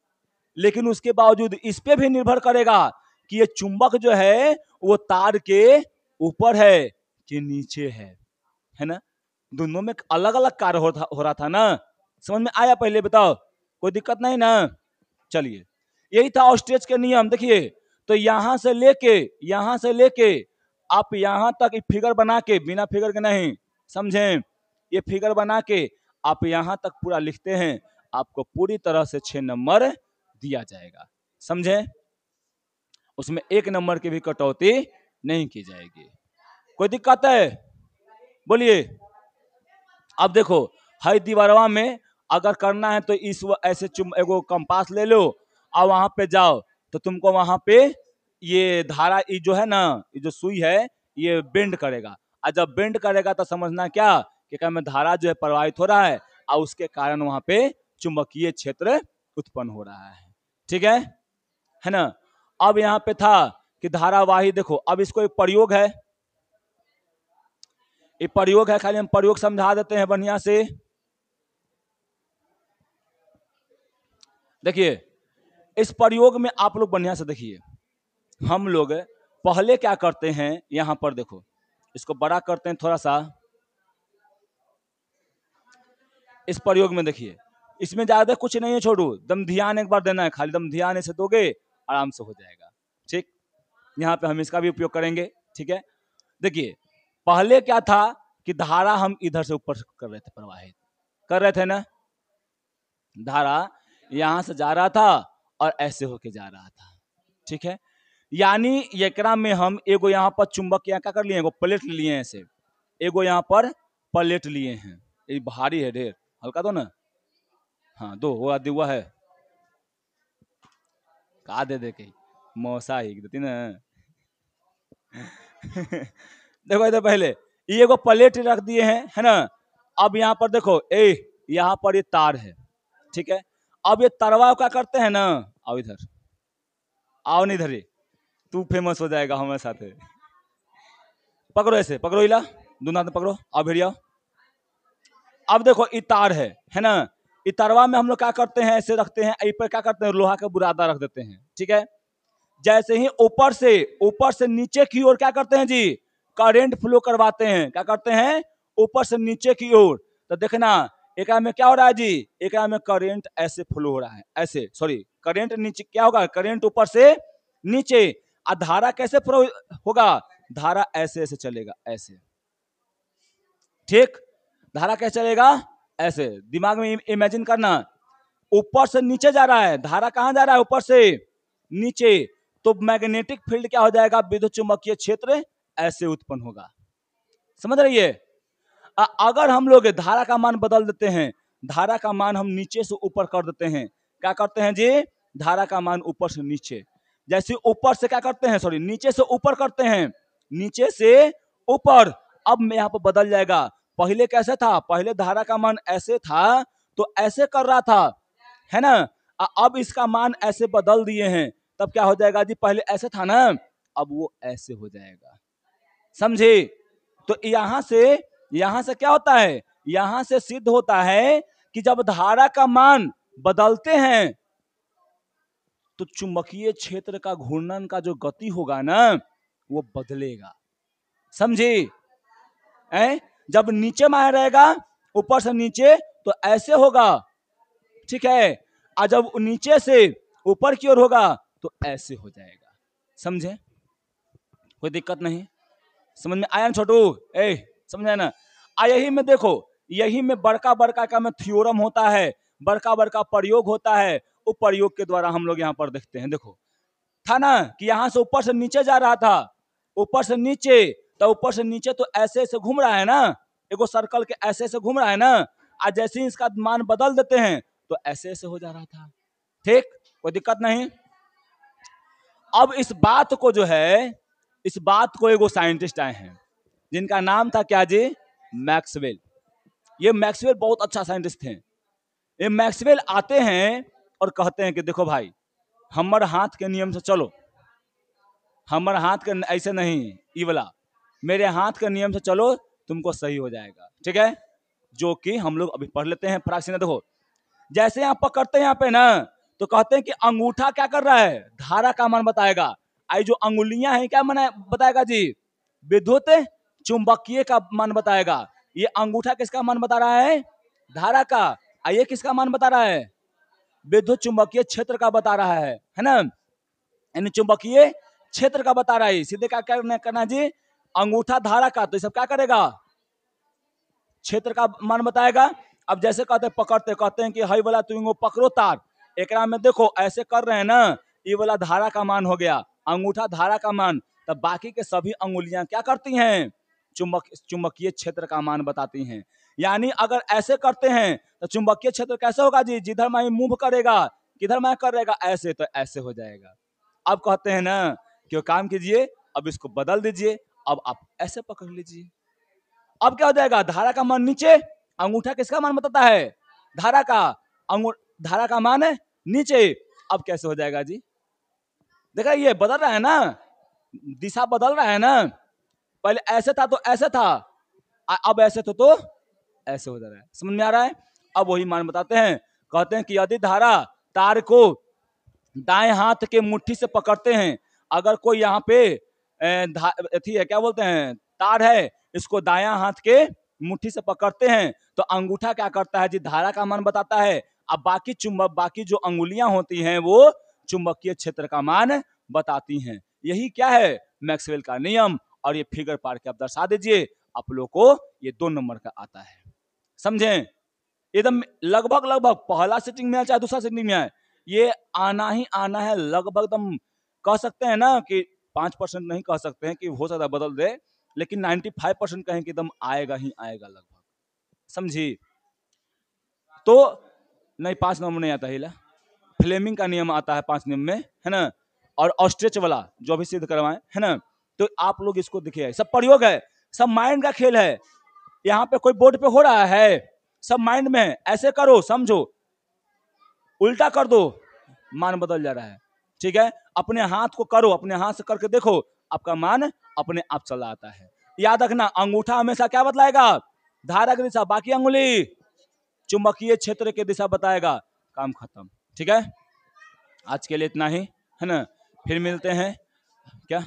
Speaker 1: लेकिन उसके बावजूद इस पे भी निर्भर करेगा कि ये चुंबक जो है वो तार के ऊपर है कि नीचे है ना। दोनों में अलग अलग कार्य हो रहा था ना, समझ में आया, पहले बताओ, कोई दिक्कत नहीं ना। चलिए यही था ऑस्ट्रेच के नियम। देखिए तो यहां से लेके आप यहां तक फिगर बना के, बिना फिगर के नहीं, समझे, ये फिगर बना के आप यहां तक पूरा लिखते हैं, आपको पूरी तरह से 6 नंबर दिया जाएगा, समझे। उसमें 1 नंबर की भी कटौती नहीं की जाएगी। कोई दिक्कत है बोलिए। अब देखो हर दीवारवा में अगर करना है तो इस ऐसे एगो कंपास ले लो और वहां पे जाओ तो तुमको वहां पे ये धारा जो है ना, ये जो सुई है ये बेंड करेगा, और जब बेंड करेगा तो समझना क्या कि में धारा जो है प्रवाहित हो रहा है और उसके कारण वहां पे चुंबकीय क्षेत्र उत्पन्न हो रहा है, ठीक है ना। अब यहाँ पे था कि धारावाही, देखो अब इसको एक प्रयोग है, ये प्रयोग है, खाली हम प्रयोग समझा देते हैं बढ़िया से। देखिए इस प्रयोग में आप लोग बढ़िया से देखिए, हम लोग पहले क्या करते हैं, यहां पर देखो इसको बड़ा करते हैं थोड़ा सा, इस प्रयोग में देखिए इसमें ज्यादा कुछ नहीं है, छोड़ू दम ध्यान एक बार देना है, खाली दम ध्यान ऐसे दोगे आराम से हो जाएगा, ठीक। यहाँ पे हम इसका भी उपयोग करेंगे, ठीक है। देखिए पहले क्या था कि धारा हम इधर से ऊपर कर रहे थे, प्रवाहित कर रहे थे ना, धारा यहां से जा रहा था और ऐसे होके जा रहा था, ठीक है। यानी एकरा में हम एगो यहाँ पर चुंबक यहाँ क्या कर लिए, एगो प्लेट लिए हैं, ऐसे एगो यहाँ पर प्लेट लिए हैं, ये भारी है ढेर, हल्का दो ना, हाँ दो, वो दिवा है का दे के मौसा ही देती ना देखो इधर पहले ये एगो प्लेट रख दिए हैं, है ना। अब यहाँ पर देखो यहाँ पर ये तार है, ठीक है। अब ये तरवा क्या करते हैं ना, आओ इधर, आओ नहीं इधर, तू फेमस हो जाएगा हमारे साथ, पकड़ो ऐसे, पकड़ो इला, दोनों हाथ में पकड़ो, आओ भिड़िया। अब देखो ये तार है ना, ये तरवा में हम लोग क्या करते हैं, ऐसे रखते हैं, पर क्या करते हैं, लोहा का बुरादा रख देते हैं, ठीक है। जैसे ही ऊपर से नीचे की ओर क्या करते हैं जी, करंट फ्लो करवाते हैं, क्या करते हैं, ऊपर से नीचे की ओर, तो देखना एक में क्या हो रहा है जी, एक में करंट ऐसे फ्लो हो रहा है, ऐसे, सॉरी करंट नीचे क्या होगा, करंट ऊपर से नीचे, और धारा कैसे फ्लो होगा, धारा ऐसे ऐसे चलेगा, ऐसे, ठीक। धारा कैसे चलेगा, ऐसे, दिमाग में इमेजिन करना, ऊपर से नीचे जा रहा है, धारा कहां जा रहा है, ऊपर से नीचे, तो मैग्नेटिक फील्ड क्या हो जाएगा, विद्युत चुंबकीय क्षेत्र ऐसे उत्पन्न होगा, समझ रही है। अगर हम लोग धारा का मान बदल देते हैं, धारा का मान हम नीचे से ऊपर कर देते हैं, क्या करते हैं जी, धारा का मान ऊपर से नीचे, जैसे ऊपर से क्या करते हैं, सॉरी नीचे से ऊपर करते हैं, नीचे से ऊपर, अब यहाँ पर बदल जाएगा, पहले कैसे था, पहले धारा का मान ऐसे था तो ऐसे कर रहा था, है ना। अब इसका मान ऐसे बदल दिए हैं, तब क्या हो जाएगा जी, पहले ऐसे था ना, अब वो ऐसे हो जाएगा, समझे। तो यहां से क्या होता है, यहां से सिद्ध होता है कि जब धारा का मान बदलते हैं तो चुंबकीय क्षेत्र का घूर्णन का जो गति होगा ना वो बदलेगा, समझे। जब नीचे में रहेगा ऊपर से नीचे तो ऐसे होगा, ठीक है। और जब नीचे से ऊपर की ओर होगा तो ऐसे हो जाएगा, समझे। कोई दिक्कत नहीं, समझ में आया ना छोटू, समझ आया ना। यही में देखो, यही में बड़का बड़का का में थ्योरम होता है, बड़का बड़का प्रयोग होता है, वो प्रयोग के द्वारा हम लोग यहाँ पर देखते हैं। देखो था ना कि यहां से ऊपर से नीचे जा रहा था, ऊपर से नीचे, तो ऊपर से नीचे तो ऐसे ऐसे घूम रहा है ना, एगो सर्कल के ऐसे ऐसे घूम रहा है ना। आज जैसे ही इसका मान बदल देते हैं तो ऐसे ऐसे हो जा रहा था, ठीक, कोई दिक्कत नहीं। अब इस बात को जो है, इस बात को एगो साइंटिस्ट आए हैं जिनका नाम था क्या जी, मैक्सवेल। ये मैक्सवेल बहुत अच्छा साइंटिस्ट थे। ये मैक्सवेल आते हैं और कहते हैं कि देखो भाई, हमारे हाथ के नियम से चलो, हमारे हाथ के ऐसे नहीं, ये वाला मेरे हाथ के नियम से चलो, तुमको सही हो जाएगा, ठीक है। जो कि हम लोग अभी पढ़ लेते हैं फटाक से। देखो जैसे यहाँ पकड़ते हैं यहाँ पे ना, तो कहते हैं कि अंगूठा क्या कर रहा है, धारा का मान बताएगा। आई जो अंगुलियां हैं क्या माना बताएगा जी, विद्युत चुंबकीय का मान बताएगा। ये अंगूठा किसका मान बता रहा है, धारा का। ये किसका मान बता रहा है, विद्युत चुंबकीय क्षेत्र का बता रहा है ना, यानी चुंबकीय क्षेत्र का बता रहा है। सीधे क्या करना जी, अंगूठा धारा का, तो ये सब क्या करेगा, क्षेत्र का मान बताएगा। अब जैसे कहते हैं पकड़ते, कहते हैं कि हई वाला तुम पकड़ो तार, एकरा में देखो ऐसे कर रहे हैं ना, ये वाला धारा का मान हो गया, अंगूठा धारा का मान। तब बाकी के सभी अंगुलियां क्या करती हैं, चुंबकीय क्षेत्र का मान बताती हैं। यानी अगर ऐसे करते हैं तो चुंबकीय क्षेत्र कैसे होगा जी, जिधर मैं मूव करेगा, किधर मैं करेगा ऐसे, तो ऐसे हो जाएगा। अब कहते हैं ना कि काम कीजिए, अब इसको बदल दीजिए, अब आप ऐसे पकड़ लीजिए। अब क्या हो जाएगा, धारा का मान नीचे, अंगूठा किसका मान बताता है, धारा का, धारा का मान है नीचे। अब कैसे हो जाएगा जी, देखा ये बदल रहा है ना, दिशा बदल रहा है ना। पहले ऐसे था तो ऐसे था, अब ऐसे तो ऐसे हो जा रहा है, समझ में आ रहा है। अब वही मान बताते हैं, कहते हैं कि यदि धारा तार को दाएं हाथ के मुट्ठी से पकड़ते हैं, अगर कोई यहाँ पे थी है क्या बोलते हैं तार है, इसको दायां हाथ के मुट्ठी से पकड़ते हैं तो अंगूठा क्या करता है जी, धारा का मान बताता है। अब बाकी जो अंगुलियां होती हैं वो चुंबकीय क्षेत्र का मान बताती हैं। यही क्या है, मैक्सवेल का नियम। और ये फिगर पार के आप दर्शा दीजिए, आप लोग को ये 2 नंबर का आता है, समझे। एकदम लगभग लगभग पहला सेटिंग में आए चाहे दूसरा सेटिंग में आए, ये आना ही आना है लगभग। एकदम कह सकते हैं ना कि 5% नहीं कह सकते हैं कि हो सकता है बदल दे, लेकिन 95% कहें कि एकदम आएगा ही आएगा लगभग, समझी। तो नहीं 5 नंबर नहीं आता है, फ्लेमिंग का नियम आता है 5 नियम में, है ना। और ऑस्ट्रिच वाला जो अभी सिद्ध करवाए, है ना। तो आप लोग इसको देखिए, सब प्रयोग है, सब माइंड का खेल है। यहाँ पे कोई बोर्ड पे हो रहा है, सब माइंड में, ऐसे करो समझो, उल्टा कर दो मान बदल जा रहा है, ठीक है। अपने हाथ को करो, अपने हाथ से करके देखो, आपका मान अपने आप चला आता है। याद रखना, अंगूठा हमेशा क्या बतलाएगा, धारा की दिशा, बाकी अंगुली चुंबकीय क्षेत्र की दिशा बताएगा। काम खत्म, ठीक है। आज के लिए इतना ही, है ना। फिर मिलते हैं क्या।